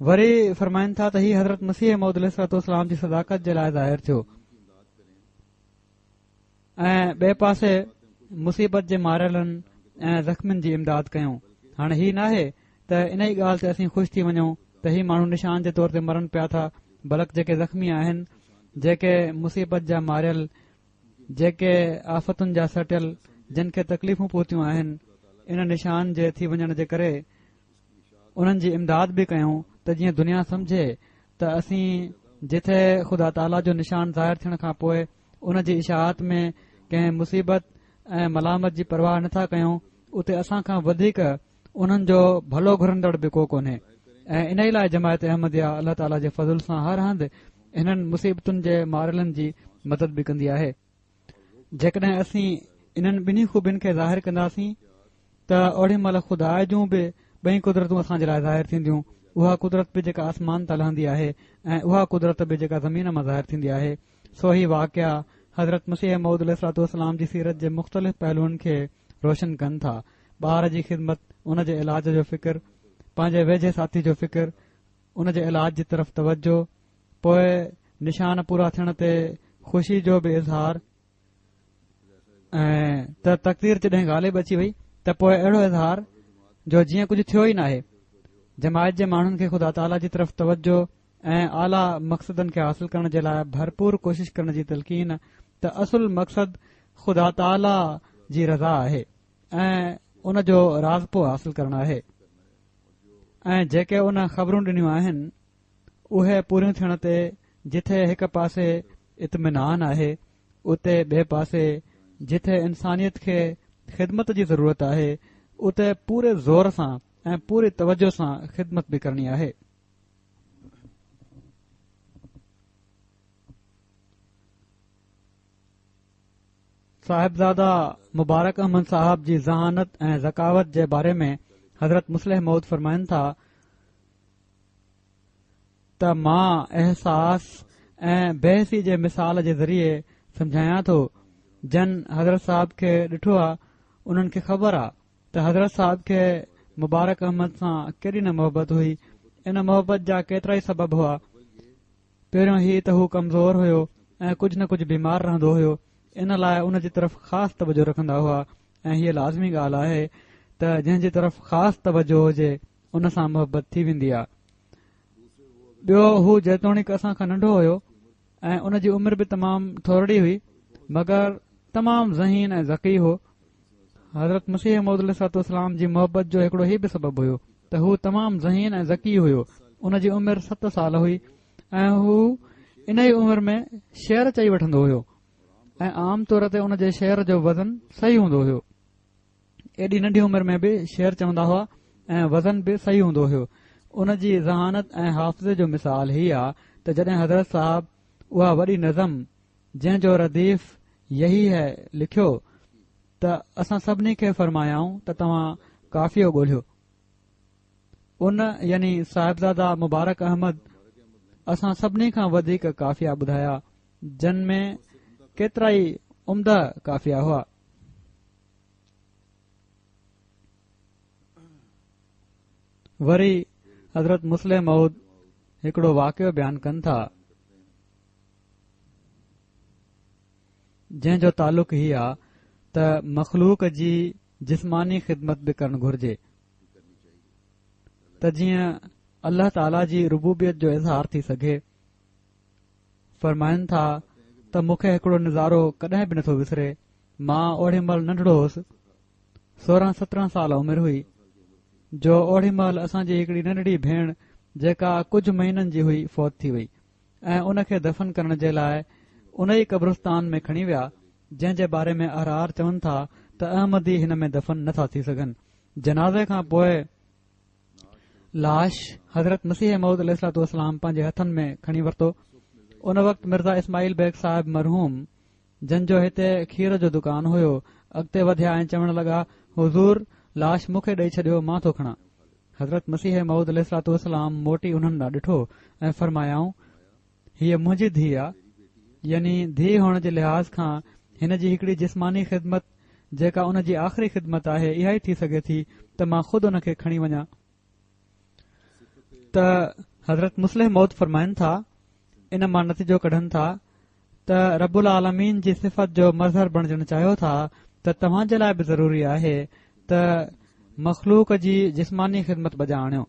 वरी फरमाइनि था त हीउ हज़रत मसीह मऊद अलैहिस्सलाम जी सदाकत जे लाइ ज़ाहिर थियो। ऐं ॿिए पासे मुसीबत जे मारियलनि ऐं ज़ख़्मियुनि जी इमदाद कयूं। हाणे हीउ नाहे त इन ई ॻाल्हि ते असीं ख़ुशि थी वञूं त हीउ माण्हू निशान जे तौर ते मरनि पिया था, बल्कि जेके ज़ख़्मी आहिनि, जेके मुसीबत जा मारियल, जेके आफ़तुनि जा सटियल, जिन खे तकलीफ़ूं पहुतियूं आहिनि, इन निशान जे थी वञण जे करे उन्हनि जी इमदाद बि कयूं त जीअं दुनिया समझे त असीं जिथे ख़ुदा ताला जो निशान ज़ाहिर थियण खां पोइ उन जी इशाअत में कंहिं मुसीबत ऐं मलामत जी परवाह नथा कयूं, उते असां खां वधीक उन्हनि जो भलो घुरंदड़ बि को कोन्हे। ऐं इन ई लाइ जमायत अहमदिया अल्लाह ताला जे फज़ल सां हर हंधि इन्हनि मुसीबतुनि जे मारियलनि जी मदद बि कंदी आहे। जेकॾहिं असीं इन्हनि ॿिन्ही ख़ूबियुनि खे ज़ाहिर कंदासीं त ओड़ी महिल ख़ुदा जूं बि ॿई कुदरतूं असांजे लाइ ज़ाहिर थींदियूं। उहा कुदरत बि जेका आसमान तां लहंदी आहे ऐं उहा कुदरत बि जेका ज़मीन मां ज़ाहिर थींदी आहे। सो ही वाक़िया हज़रत मसीह मऊद अलैहिस्सलाम जी सीरत जे मुख़्तलिफ़ पहलुनि खे रोशन कनि था। ॿार जी ख़िदमत, उन जे इलाज जो फ़िक्र, पंहिंजे वेझे साथी जो फ़िक्र, उन जे इलाज जी तरफ़ तवजो, पोइ निशान पूरा थियण ते ख़ुशी जो बि इज़हार, ऐं त तक़दीर जॾहिं ग़ालिब अची वई त पोइ अहिड़ो इज़हार जो जीअं कुझु थियो ई नाहे। जमायत जे माण्हुनि खे ख़ुदा ताला जी तरफ़ तवजो ऐं आला मक़सदनि खे हासिल करण जे लाइ भरपूर कोशिश करण जी तलक़ीन त असुल मक़सद ख़ुदा ताला जी रज़ा आहे ऐं उन जो राज़पो हासिल करणु आहे। ऐं जेके उन ख़बरूं ॾिनियूं आहिनि उहे पूरियूं थियण ते जिथे हिकु पासे इत्मिनान आहे, उते ॿिए पासे जिथे इंसानियत खे ख़िदमत जी ज़रूरत आहे, उते पूरे ज़ोर सां ऐं पूरी तवजो सां ख़िदमत बि करणी आहे। साहिबज़ादा मुबारक अहमद साहब जी ज़हानत ऐं ज़कावत जे बारे में हज़रत मुस्लिह मऊद फरमाइनि था त मां एहसास ऐं बहसी जे मिसाल जे ज़रिए समझायां थो। जन हज़रत साहब खे ॾिठो आहे उन्हनि खे ख़बर आहे त हज़रत साहब खे मुबारक अहमद सां केॾी न मोहबत हुई। इन मोहबत जा केतिरा ई सबब हुआ। पहिरियों ही त हू कमज़ोर हुयो ऐं कुझु न कुझु बीमार रहंदो हुयो, इन लाइ उन जी तरफ़ ख़ासि तवजो रखंदा हुआ। ऐं हीअ लाज़मी ॻाल्हि आहे त जंहिंजी तरफ़ ख़ासि तवजो हुजे उन सां मोहबत थी वेंदी आहे। ॿियो, हू जेतोणीकि असां खां नंढो हुयो ऐं उन जी उमिरि बि तमामु थोरी हुई, मगर तमामु ज़हीन ऐं ज़की हो। हज़रत मसीह मऊद अलैहिस्सलाम जी मोहबत जो हिकिड़ो ही बि सबबु हुयो त हू तमामु ज़हीन ऐं ज़की हुयो। उन जी उमिरि 7 साल हुई ऐं हू इन ई उमिरि में शेर चई वठंदो हुयो ऐं आम तौर ते उन जे शेर जो वज़न सही हूंदो हुयो। एॾी नंढी उमिरि में बि शेर चवंदा हुआ ऐं वज़न बि सही हूंदो हुयो। उन जी ज़हानत ऐं हाफ़िज़े जो मिसाल ही आहे त जॾहिं हज़रत साहब उहा वॾी नज़म जंहिंजो रदीफ़ यही है लिखियो त असां सभिनी खे फरमायाऊं त तव्हां काफ़ियो ॻोल्हियो। उन यानी साहिबज़ादा मुबारक अहमद असां सभिनी खां वधीक काफ़िया ॿुधाया, जिन में केतिरा ई उम्दा काफ़िया हुआ। वरी हज़रत मुस्लिह मऊद हिकिड़ो वाक़ियो बयानु कनि था जंहिंजो तालुक़ ही आहे त मख़लूक जी जिस्मानी ख़िदमत बि करणु घुर्जे त जीअं अल्लाह ताला जी रुबूबियत जो इज़हार थी सघे। फरमाइनि था त मूंखे हिकिड़ो नज़ारो कॾहिं बि नथो विसरे। मां ओड़ी महिल नंढड़ो हुयुसि, 16-17 साल उमिरि हुई, जो ओड़ी महिल असांजी हिकड़ी नंढड़ी भेण जेका कुझु महीननि जी हुई फौत थी वई ऐं उन खे दफ़न करण जे लाइ उन ई कब्रिस्तान में खणी विया जंहिं जे बारे में अहरार चवनि था त अहमदी हिन में दफ़न नथा थी सघनि। जनाज़े खां पोइ लाश हज़रत मसीह मऊद अलैहिस्सलाम पंहिंजे हथनि में खणी वरितो। उन वक़्तु मिर्ज़ा इस्माइल बेग साहिब मरहूम जंहिंजो हिते खीर जो दुकान हुयो अॻिते वधिया ऐं चवण लॻा, हुज़ूर लाश मूंखे ॾेई छॾियो, मां थो खणा। हज़रत मसीह मऊद अलैहिस्सलाम मोटी उन्हनि ॾांहुं ॾिठो ऐं फरमायाऊं, हीअ मुंहिंजी धीउ आहे, यानी धीउ हुअण जे लिहाज़ खां हिन जी हिकड़ी जिस्मानी ख़िदमत जेका उन जी आख़िरी ख़िदमत आहे इहा ई थी सघे थी त मां ख़ुदि उन खे खणी वञा। त हज़रत मुस्लिम मौद फरमाइनि था, इन मां नतीजो कढनि था त रब्बुल आलमीन जी सिफ़त जो मज़हर बणजणु चाहियो था त तव्हां जे लाइ बि ज़रूरी आहे त मख़लूक जी जिस्मानी ख़िदमत बजा आणियो।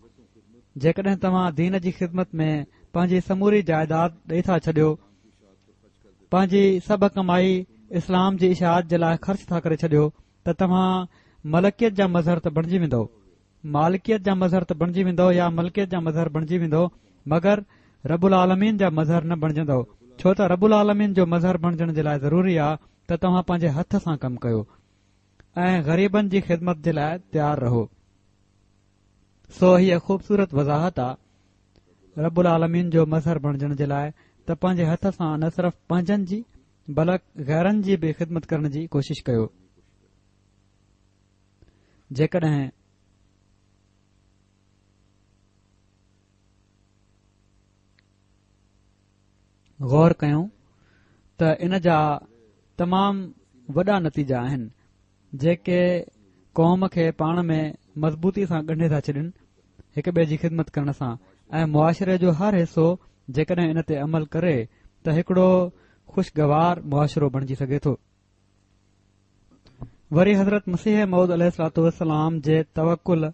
जेकॾहिं तव्हां दीन जी ख़िदमत में पंहिंजी समूरी जाइदाद ॾेई था छॾियो, पंहिंजी सभु कमाई इस्लाम जी इशाअत जे लाइ ख़र्च था करे छॾियो त तव्हां मलकियत जा मज़हर त बणिजी वेंदो, मालिकियत जा मज़हर त बणिजी वेंदो या मलकियत जा मज़हर बणिजी वेंदो, मगर रब्बुल आलमीन जा मज़हर न बणजंदो। छो त रब्बुल आलमीन जो मज़हर बणजण जे लाइ ज़रूरी आहे त तव्हां पंहिंजे हथ सां कमु कयो ऐं ग़रीबनि जी ख़िदमत जे लाइ तयारु रहो। सो हीअ ख़ूबसूरत वज़ाहत आहे रब्बुल आलमीन जो मज़हर बणजण जे लाइ त पंहिंजे हथ सां न सिर्फ़ पंहिंजनि जी बल्कि गैरनि जी बि ख़िदमत करण जी कोशिश कयो। जेकॾहिं गौर कयूं त इन जा तमामु वॾा नतीजा आहिनि जेके क़ौम खे पाण में मज़बूती सां ॻंढे था छॾनि हिक ॿिए जी ख़िदमत करण सां, ऐं मुआशिरे जो हर हिसो जेकॾहिं इन ते अमल करे त हिकड़ो खुशगवार मुआशिरो बणिजी सघे थो। वरी हज़रत मसीह मऊद अलैहिस्सलाम जे तवक्कुल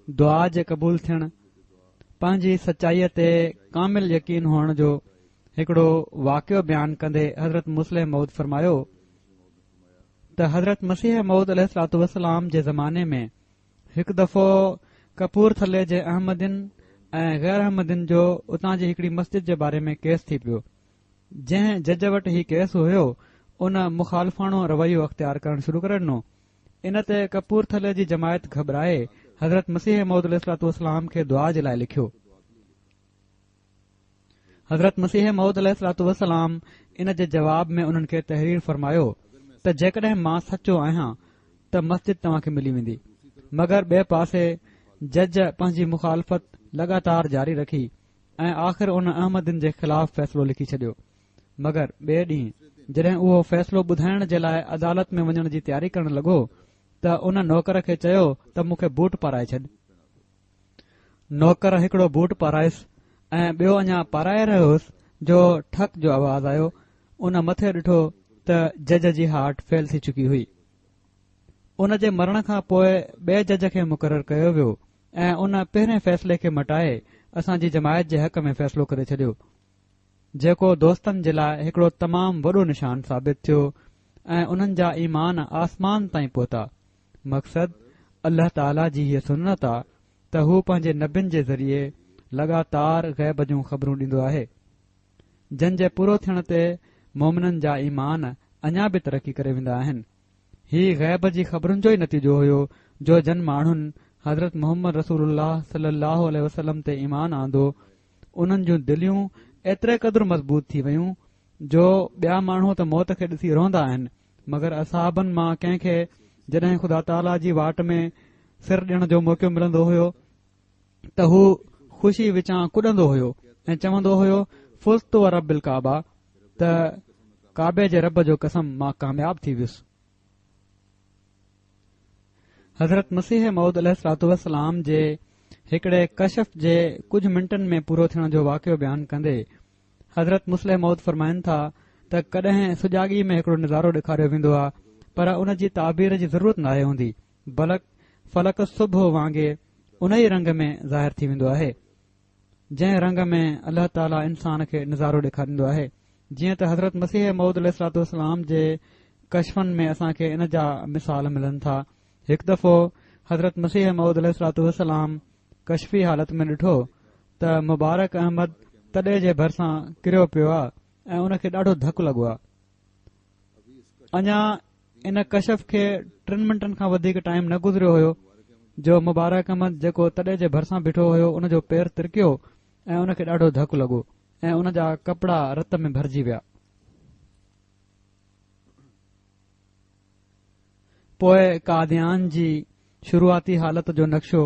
दुआ जे क़बूल थियण, पंहिंजी सचाईअ ते कामिल यकीन हुअण जो हिकड़ो वाक़ियो बयानु कंदे हज़रत मुस्लिम मऊद फरमायो त हज़रत मसीह मऊद अलैहिस्सलाम जे ज़माने में हिकु दफ़ो कपूरथले जे अहमदिन ऐं गैर अहमदिन जो उतां जी हिकड़ी मस्जिद जे बारे में केस थी पियो। जंहिं जज वटि ही केस हुयो उन मुखालफ़ाणो रवैयो अख़्तियार करणु शुरू करे ॾिनो। इन ते कपूरथले जी जमायत घबराए हज़रत मसीह मऊद अलैहिस्सलाम खे दुआ जे लाइ लिखियो। हज़रत मसीह मऊद अलैहिस्सलाम इन जे जवाब में उन्हनि खे तहरीर फरमायो त जेकॾहिं मां सचो आहियां त मस्जिद तव्हां खे मिली वेंदी, मगर ॿिए पासे जज पंहिंजी मुखालफ़त लगातार जारी रखी ऐं आख़िर उन अहमदिन जे ख़िलाफ़ फ़ैसिलो लिखी छॾियो। मगर ॿिए ॾींहुं जॾहिं उहो फ़ैसिलो ॿुधाइण जे लाइ अदालत में वञण जी तयारी करण लॻो त उन नौकर खे चयो त मूंखे बूट पाराए छॾ। नौकर हिकड़ो बूट पारायसि ऐं ॿियो अञा पाराए रहियो हुयुसि जो ठक जो आवाज़ आयो। उन मथे ॾिठो त जज जी हार्ट फेल थी चुकी हुई। उन जे मरण खां पोइ ॿिए जज खे मुक़ररु कयो वियो ऐं उन पहिरें फ़ैसिले खे मटाए असांजी जमायत जे हक़ में फ़ैसिलो करे छॾियो, जेको दोस्तनि जे लाइ हिकड़ो तमामु वॾो निशान साबित थियो ऐं उन्हनि जा ईमान आसमान ताईं पहुता। मक़सद अल्लाह ताला जी हीअ सुन्नत आहे त हू पंहिंजे नबियुनि जे ज़रिए लगातार ग़ैब जूं ख़बरूं ॾींदो आहे, जंहिं जे पूरो थियण ते मोमिननि जा ईमान अञा बि तरक़ी करे वेंदा आहिनि। ही ग़ैब जी ख़बरुनि जो ई नतीजो हुयो जो जन माण्हुनि हज़रत मोहम्मद रसूलुल्लाह सल्लल्लाहु अलैहि वसल्लम ते ईमान आंदो, उन्हनि जूं दिलियूं एतिरे क़दुरु मज़बूत थी वयूं जो ॿिया माण्हू त मौत खे ॾिसी रहंदा आहिनि, मगर असहाबनि मां कंहिंखे जॾहिं ख़ुदा ताला जी वाट में सिर ॾियण जो मौक़ो मिलंदो हुयो त हू ख़ुशी विचां कुॾंदो हुयो ऐं चवंदो हुयो, फुज़्तु व रब्बिल काबा, त काबे जे रब जो कसम मां कामयाब थी वियुसि। हज़रत मसीह मऊद अलैहिस्सलाम जे हिकड़े कशफ जे कुझु मिंटनि में पूरो थियण जो वाक़ियो बयानु कंदे हज़रत मुस्लिम मऊद फरमाइनि था त कॾहिं सुजाॻी में हिकड़ो नज़ारो ॾेखारियो वेंदो आहे, पर उन जी ताबीर जी ज़रूरत नाहे हूंदी, बल्कि फलक सुबुह वांगुरु उन ई रंग में ज़ाहिर थी वेंदो आहे जंहिं रंग में अल्लाह ताला इंसान खे नज़ारो ॾेखारींदो आहे। जीअं त हज़रत मसीह मऊद अलैहिस्सलाम जे कशफनि में असांखे इन जा मिसाल मिलनि था। हिकु दफ़ो हज़रत मसीह मऊद अलैहिस्सलातु वस्सलाम कशफी हालत में ॾिठो त मुबारक अहमद तॾे जे भरिसां किरियो पियो आहे ऐं उन खे ॾाढो धकु लॻो आहे। अञा इन कशफ खे 3 मिंटनि खां वधीक टाइम न गुज़रियो हुयो जो मुबारक अहमद जेको तॾे जे भरिसां बीठो हुयो उन जो पेर तिरकियो ऐं उन खे ॾाढो धकु लॻो ऐं उन जा कपड़ा रत में भरिजी विया। पोइ कादियान जी शुरूआती हालत जो नक्शो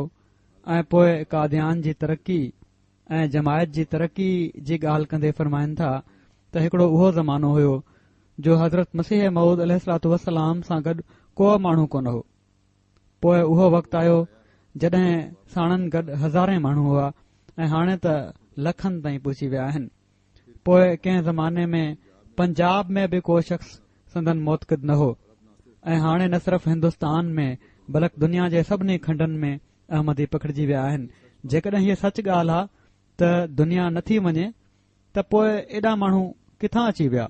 ऐं पोइ कादियान जी तरक़ी ऐं जमायत जी तरक़ी जी ॻाल्हि कंदे फरमाइनि था त हिकड़ो उहो ज़मानो हुयो जो हज़रत मसीह मऊद अलैहिस्सलातु वस्सलाम सां गॾु को माण्हू कोन हो। पोइ उहो वक़्तु आयो जॾहिं साणनि गॾु हज़ारे माण्हू हुआ ऐं हाणे त लखनि ताईं पहुची विया आहिनि। पोइ कंहिं ज़माने में पंजाब में बि को शख़्स संदन मोतक़िद न हो ऐं हाणे न सिर्फ़ हिन्दुस्तान में बल्कि दुनिया जे सभिनी खंडनि में अहमदी पखिड़िजी विया आहिनि। जेकॾहिं हीअ सच ॻाल्हि आहे त दुनिया नथी वञे त पोइ एॾा माण्हू किथां अची विया?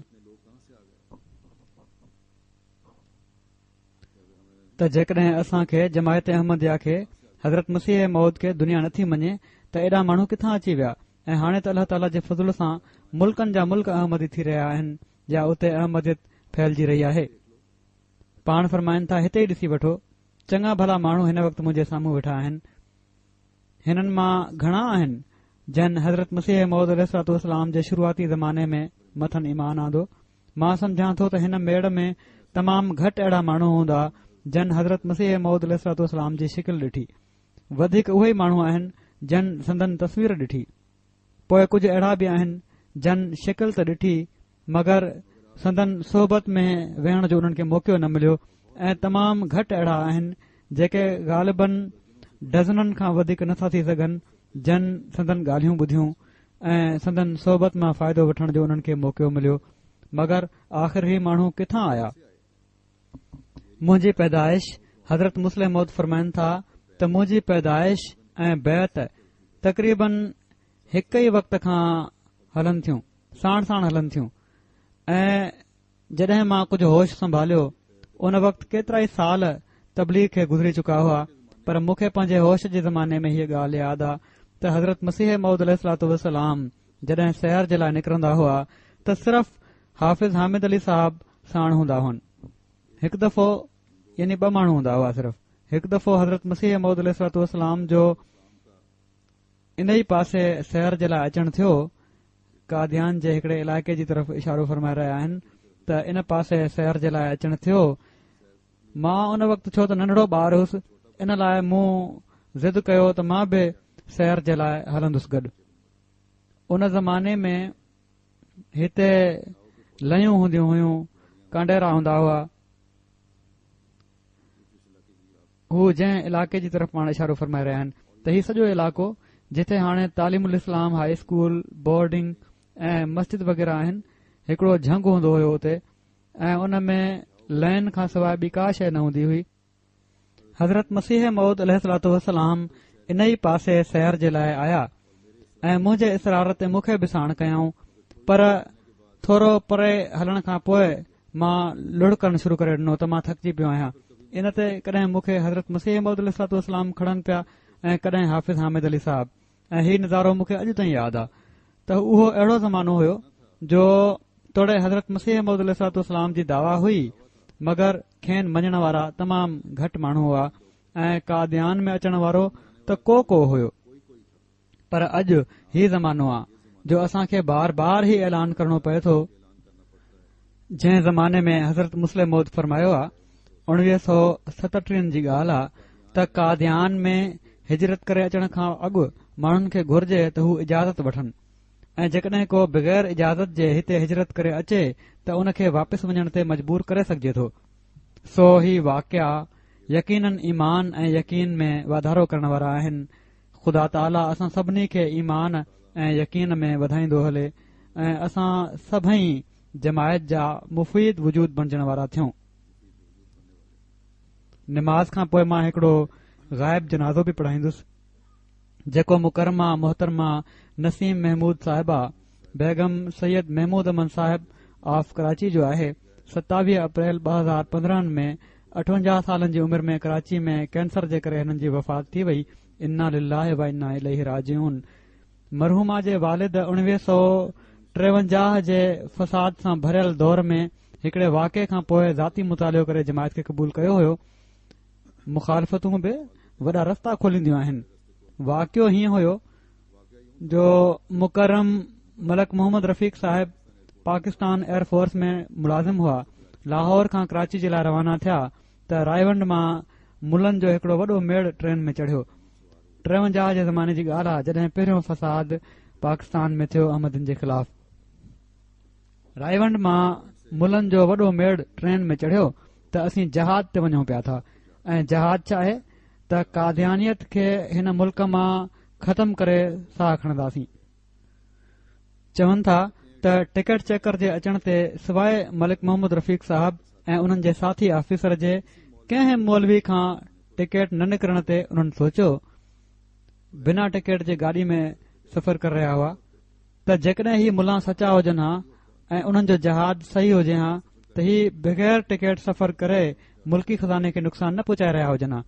त जेकॾहिं असां खे जमायत अहमदिया खे हज़रत मसीह मौद खे दुनिया नथी मञे त एॾा माण्हू किथां अची विया? ऐं हाणे त अल्लाह ताला जे फज़ल सां मुल्कनि जा मुल्क अहमदी थी रहिया आहिनि या उते अहमदियत फैलिजी रही आहे। पाण फरमाइनि था हिते ई ॾिसी वठो, चङा भला माण्हू हिन वक़्तु मुंहिंजे साम्हूं वेठा आहिनि। हिननि मां घणा आहिनि जन हज़रत मसीह मौद अलैहिस्सलातु वस्सलाम जे शुरूआती ज़माने में मथनि ईमान आंदो। मां सम्झां थो त हिन मेड़ में तमामु घटि अहिड़ा माण्हू हूंदा जन हज़रत मसीह मौद अलैहिस्सलातु वस्सलाम जी शिकिल ॾिठी। वधीक उहे ई माण्हू आहिनि जन संदन तस्वीर ॾिठी। पोइ कुझु अहिड़ा बि आहिनि जन शिकिल त ॾिठी मगर संदन सोहबत में वेहण जो उन्हनि खे मौक़ो न मिलियो ऐं तमामु घटि अहिड़ा आहिनि जेके ग़ालिबन डज़ननि खां वधीक नथा थी सघनि जन संदन ॻाल्हियूं ॿुधियूं ऐं संदन सोहबत मां फ़ाइदो वठण जो उन्हनि खे मौक़ो मिलियो। मगर आख़िर ही माण्हू किथां आया? मुंहिंजी पैदाइश हज़रत मुस्लिम मौद फरमाइनि था त मुंहिंजी पैदाइश ऐं बैत तक़रीबन हिक ई वक़्त खां हलनि थियूं, साण साण हलनि थियूं ऐं जॾहिं मां कुझु होश संभालियो उन वक़्तु केतिरा ई साल तबलीग खे गुज़री चुका हुआ, पर मूंखे पंहिंजे होश जे ज़माने में हीअ ॻाल्हि यादि आहे त हज़रत मसीह मऊद अलैहिस्सलातु वस्सलाम जॾहिं सैर जे लाइ निकिरंदा हुआ त सिर्फ़ हाफ़िज़ हामिद अली साहब साण हूंदा हुअनि। हिकु दफ़ो यानी 2 माण्हू हूंदा हुआ सिर्फ़। हिकु दफ़ो हज़रत मसीह मऊद अलैहिस्सलातु वस्सलाम जो इन ई पासे सैर जे लाइ अचणु थियो। कादियान जे हिकड़े इलाइक़े जी तरफ़ इशारो फरमाए रहिया आहिनि त इन पासे सैर जे लाइ अचणु थियो। मां उन वक़्तु छो त नंढड़ो ॿार हुयुसि इन लाइ मूं ज़िद कयो त मां बि सैर जे लाइ हलंदुसि गॾु। उन ज़माने में हिते लयूं हूंदियूं हुयूं, कांडेरा हूंदा हुआ। हू जंहिं इलाइक़े जी तरफ़ पाण इशारो फरमाए रहिया आहिनि त हीउ सॼो इलाइक़ो जिथे हाणे तालीमुल इस्लाम हाई स्कूल बोर्डिंग ऐं मस्जिद वग़ैरह आहिनि, हिकड़ो झंग हूंदो हुयो उते ऐं उन में लैन खां सवाइ ॿी का शइ न हूंदी हुई। हज़रत मसीह मऊद अलैहिस्सलातु वस्सलाम इन ई पासे सैर जे लाइ आया ऐं मुंहिंजे इसरार ते मूंखे बि साण कयाऊं, पर थोरो परे हलण खां पोइ मां लुढ़ करणु शुरू करे ॾिनो त मां थकिजी पियो आहियां। इन ते कॾहिं मूंखे हज़रत मसीह मऊद अलैहिस्सलातु वस्सलाम खणनि पिया ऐं कॾहिं हाफ़िज़ हामिद अली साहब। ऐं हीउ नज़ारो मूंखे अॼु ताईं यादि आहे त उहो अहिड़ो ज़मानो हुयो जो तोड़े हज़रत मसीह मऊद अलैहिस्सलातु वस्सलाम जी दावा हुई मगर खेनि मञण वारा तमामु घटि माण्हू हुआ ऐं कादियान में अचण वारो त को हुयो। पर अॼु ही ज़मानो आहे जो असां खे बार बार ही ऐलान करणो पए थो। जंहिं ज़माने में हज़रत मुस्लिम मौद फरमायो आहे 1937 जी ॻाल्हि आहे त कादियान में हिजरत करे अचण खां अॻु माण्हुनि खे घुर्जे त हू इजाज़त वठनि ऐं जेकॾहिं को बग़ैर इजाज़त जे हिते हिजरत करे अचे त उन खे वापसि वञण ते मजबूर करे सघिजे थो। सो ही वाक़िया यकीनन ईमान ऐं यकीन में वाधारो करण वारा आहिनि। ख़ुदा ताला असां सभिनी खे ईमान ऐं यकीन में वधाईंदो हले ऐं असां सभई जमायत जा मुफ़ीद वजूद बणजण वारा थियूं। निमाज़ खां पोइ मां हिकड़ो ग़ाइब जनाज़ो बि पढ़ाईंदुसि जेको मुकरमा मोहतरमा नसीम महमूद साहिबा बेगम सैयद महमूद अमन साहिब ऑफ कराची जो आहे। 27 अप्रैल 2015 में 58 सालनि जी उमिरि में कराची में कैंसर जे करे हिननि जी वफ़ात थी वई। इन्ना लिल्लाहि व इन्ना इलैहि राजिऊन। मरहूमा जे वालिद 1953 जे फसाद सां भरियल दौर में हिकड़े वाक़े खां पोइ ज़ाती मुतालियो करे जमायत खे क़बूल कयो हो। मुखालफ़तूं बि वॾा रस्ता खोलींदियूं आहिनि। वाक़ियो हीअं हुयो जो मुकरम मलक मोहम्मद रफ़ीक़ साहिब पाकिस्तान एयरफोर्स में मुलाज़िम हुआ। लाहौर खां कराची जे लाइ रवाना थिया त रायवंड मां मुलनि जो हिकड़ो वॾो मेड़ ट्रेन में चढ़ियो। 53 जे ज़माने जी ॻाल्हि आहे जॾहिं पहिरियों फसाद पाकिस्तान में थियो अहमदनि जे ख़िलाफ़। रायवंड मां मुलनि जो वॾो मेड़ ट्रेन में चढ़ियो त असीं जहाज ते वञूं पिया था ऐं जहाज छा आहे त कादियानियत खे हिन मुल्क मां ख़तम करे साह खणंदासीं। चवनि था त टिकट चेकर जे अचण ते सवाइ मलिक मोहम्मद रफ़ीक़ साहब ऐं उन्हनि जे साथी ऑफिसर जे कंहिं मौलवी खां टिकट न निकरण ते उन्हनि सोचियो, बिना टिकट जे गाॾी में सफ़र करे रहिया हुआ, त जेकॾहिं ही मुला सचा हुजनि हा ऐं उन्हनि जो जहाज सही हुजे हा त ही बग़ैर टिकट सफ़र करे मुल्की खज़ाने खे नुक़सान न पहुचाए रहिया हुजनि हा।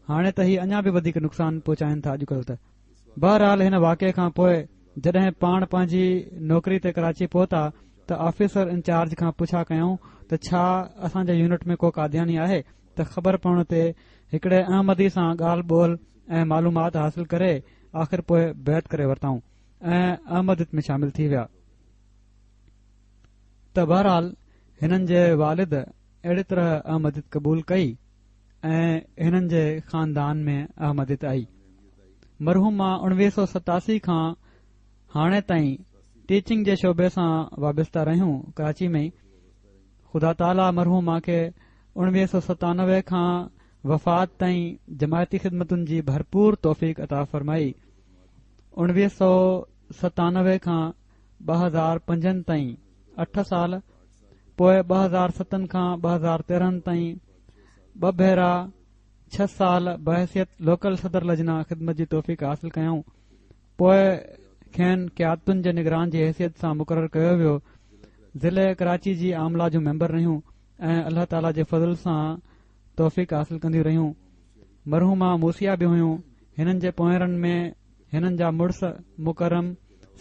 हाणे त ही अञा बि वधीक नुक़सान पहुचाइनि था अॼुकल्ह। त बहरहाल हिन वाक़े खां पोइ जॾहिं पाण पंहिंजी नौकरी ते कराची पहुता त ऑफिसर इंचार्ज खां पुछा कयऊं त छा असांजे यूनिट में को कादियानी आहे त ख़बर पवण ते हिकड़े अहमदी सां ॻाल्हि ॿोल ऐं मालूमात हासिल करे आख़िर पोइ बैत करे वरिताऊं ऐं अहमदियत में शामिल थी विया। त बहरहाल हिननि जे वालिद अहिड़ी तरह अहमदियत क़बूल कई ऐं हिननि जे ख़ानदान में अहमदियत आई। मरहूमा 1987 खां हाणे ताईं टीचिंग जे शोबे सां वाबस्ता रहियूं कराची में। ख़ुदा ताला मरहूमा खे 1997 खां वफ़ात ताईं जमायती ख़िदमतुनि जी भरपूर तौफ़ीक़ अता फ़रमाई। 1997 खां 2005 ताईं 8 साल, पोइ 2007 खां 2013 ताईं 2 भेरा 6 साल बहसियत लोकल सदर लजना ख़िदमत जी तौफ़ीक़ हासिल कयऊं। पोइ खेनि क़यादतुनि जे निगरान जी हैसियत सां मुक़ररु कयो वियो। ज़िले कराची जी आमला जूं मेंबर रहियूं ऐं अल्लाह ताला जे फज़ल सां तौफ़ीक़ हासिल कंदियूं रहियूं। मरहूमा मूसिया बि हुयूं। हिननि जे पोयरनि में हिननि जा मुड़ुस मुकरम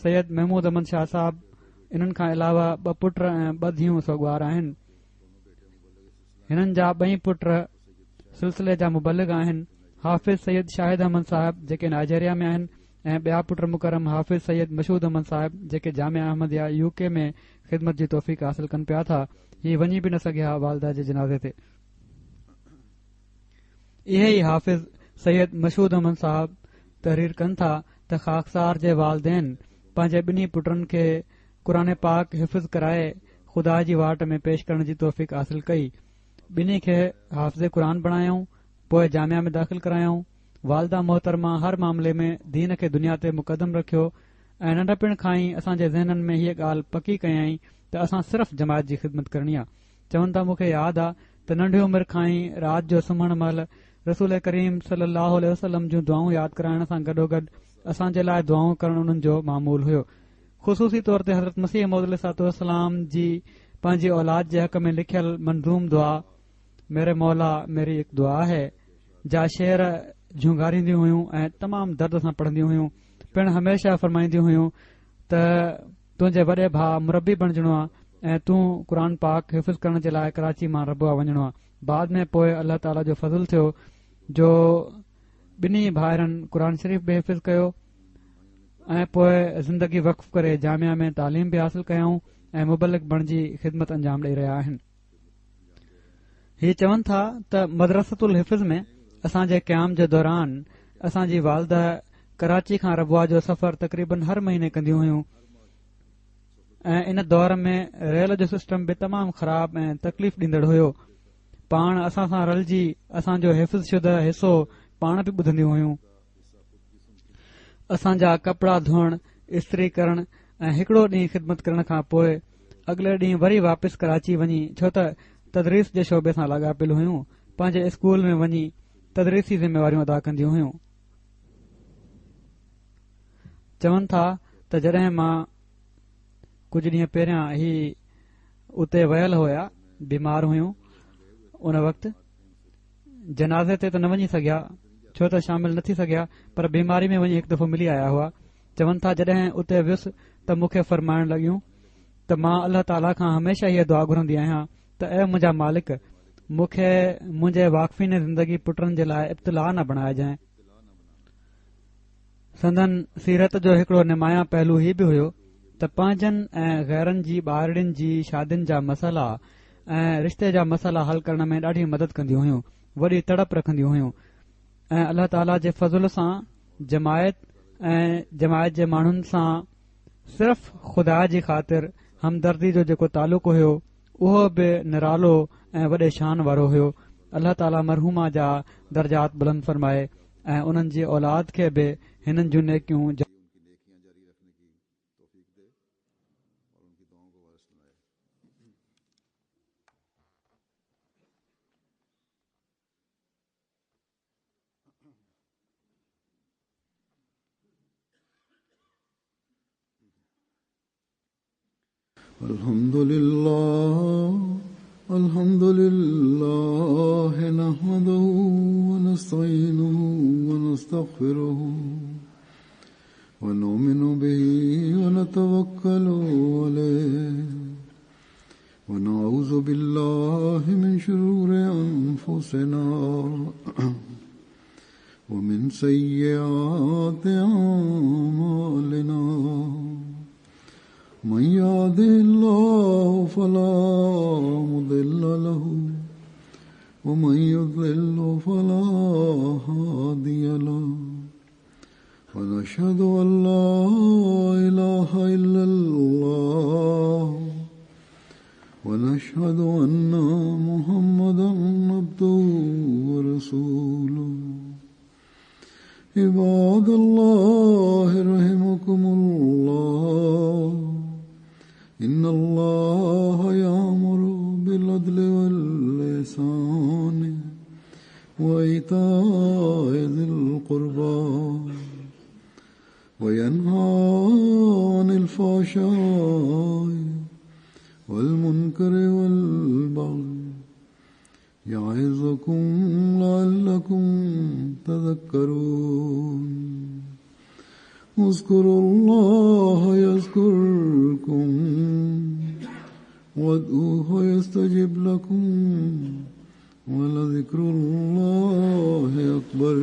सैयद महमूद अहमद शाह साहब, इन्हनि खां अलावा 2 पुट ऐं 2 धीअरूं सोगवार आहिनि। हिननि जा 2 पुट सिलसिले जा मुबलिग आहिनि, हाफ़िज़ सैयद शाहिद अहमद साहिब जेके नाइजेरिया में आहिनि ऐं ॿिया पुट मुकरम हाफ़िज़ सैयद मशहूद अहमद साहिब जेके जामिया अहमदिया यूके में ख़िदमत जी तौफ़ीक़ हासिल कनि पिया था। ही वञी बि न सघिया वालदा जे जनाज़े ते। इहे ई हाफ़िज़ सैयद मशहूद अहमद साहिब तहरीर कनि था त ख़ाकसार जे वालदेन पंहिंजे 2 पुटनि खे क़ुर पाक हिफ़्ज़ कराए ख़ुदा जी वाट में पेश करण जी तौफ़ीक़ हासिल कई। 2 खे हाफ़िज़ क़ुर बणायऊं, पोइ जामिया में दाख़िल करायऊं। वालदा मोहतरमा हर मामले में दीन खे दुनिया ते मुक़दम रखियो ऐं नंढपिण खां ई असांजे ज़हननि में हीअ ॻाल्हि पकी कयईं त असां सिर्फ़ जमायत जी ख़िदमत करणी आहे। चवनि था मूंखे यादि आहे त नंढी उमिरि खां ई राति जो सुम्हण महिल रसूल करीम सल्लल्लाहु अलैहि वसल्लम जूं दुआऊं यादि कराइण सां गॾोगॾु असांजे लाइ दुआऊं करण उन्हनि जो मामूल हुयो। ख़ुसूसी तौर ते हज़रत मसीह मौद अलैहिस्सलाम जी पंहिंजी औलाद जे हक़ में लिखियल मंज़ूम दुआ मेरे मौला मेरी एक दुआ है जा शेर झुंगारींदियूं हुयूं ऐं तमामु दर्द सां पढ़ंदियूं हुयूं। पिण हमेशा फरमाईंदियूं हुयूं त तुंहिंजे वॾे भाउ मुरबी बणजणो आहे ऐं तूं क़ुर पाक हिफ़्ज़ करण जे लाइ कराची मां रबुआ वञणो आहे। बाद में पोइ अल्लाह ताला जो फज़ल थियो जो 2 भाइरनि क़ुर शरीफ़ बि हिफ़्ज़ कयो ऐं पोइ ज़िंदगी वक़फ़ करे जामिया में तालीम बि हासिल कयऊं ऐं मुबलिक बणजी ख़िदमत अंजाम ॾेई रहिया आहिनि। हीअ चवनि था त मदरसतुल हिफ़्ज़ में असांजे क़याम जे दौरान असांजी वालदा कराची खां रबुआ जो सफ़र तक़रीबन हर महीने कंदियूं हुयूं ऐं इन दौर में रेल जो सिस्टम बि तमामु ख़राब ऐं तकलीफ़ ॾींदड़ हुयो। पाण असां सां रलिजी असांजो हिफ़्ज़ शुदा हिसो पाण बि ॿुधंदियूं हुयूं। असांजा कपड़ा धोइण, इस्त्री करण ऐं हिकड़ो ॾींहुं ख़िदमत करण खां पोइ अॻिले ॾींहुं वरी वापसि कराची वञी छो त तदरीस जे शोबे सां लाॻापियल हुयूं पंहिंजे स्कूल में वञी तदरीसी ज़िम्मेवारियूं अदा कंदियूं हुयूं। चवनि था त जॾहिं मां कुझु ॾींहं पहिरियां ही उते वियल हुया बीमार हुयूं उन वक़्तु जनाज़े ते त न वञी सघिया, छो त शामिल न थी सघिया, पर बीमारी में वञी हिकु दफ़ो मिली आया हुआ। चवनि था जॾहिं उते वियुसि त मूंखे फरमाइण लॻियूं त मां अल्लाह ताला खां हमेशा हीअ दुआ घुरंदी आहियां त ऐं मुंहिंजा मालिक मूंखे मुंहिंजे वाक़फ़ीन ज़िंदगी पुटनि जे लाइ इब्तिला न बणाइजांइ। संदन सीरत जो हिकिड़ो निमाया पहलू हीउ बि हुयो त पंहिंजनि ऐं गैरनि जी ॿारड़ियुनि जी शादियुनि जा मसइला ऐं रिश्ते जा मसइला हल करण में ॾाढी मदद कंदियूं हुयूं, वॾी तड़प रखंदियूं हुयूं ऐं अल्लाह ताला जे फज़ुल सां जमायत ऐं जमायत जे माण्हुनि सां सिर्फ़ ख़ुदा जी ख़ातिर हमदर्दी जो जेको तालुक़ हुयो उहो बि निरालो ऐं वॾे शान वारो हुयो। अल्लाह ताला मरहूमा जा दर्जात बुलंद फरमाए ऐं उन्हनि जी औलाद खे बि हिननि जूं नेकियूं الحمد لله نحمده ونستعينه ونستغفره ونؤمن به ونتوكل عليه ونعوذ بالله من شرور أنفسنا ومن سيئات أعمالنا من يهده الله فلا مضل له ومن يضلل فلا هادي له ونشهد أن لا إله إلا الله ونشهد أن محمدا عبده ورسوله عباد الله رحمكم الله إن الله يأمر بالعدل والإحسان وإيتاء ذي القربى وينهى عن الفحشاء والمنكر والبغي يعظكم لعلكم تذكرون اذكروا الله يذكركم وادعوه يستجب لكم ولذكر الله أكبر.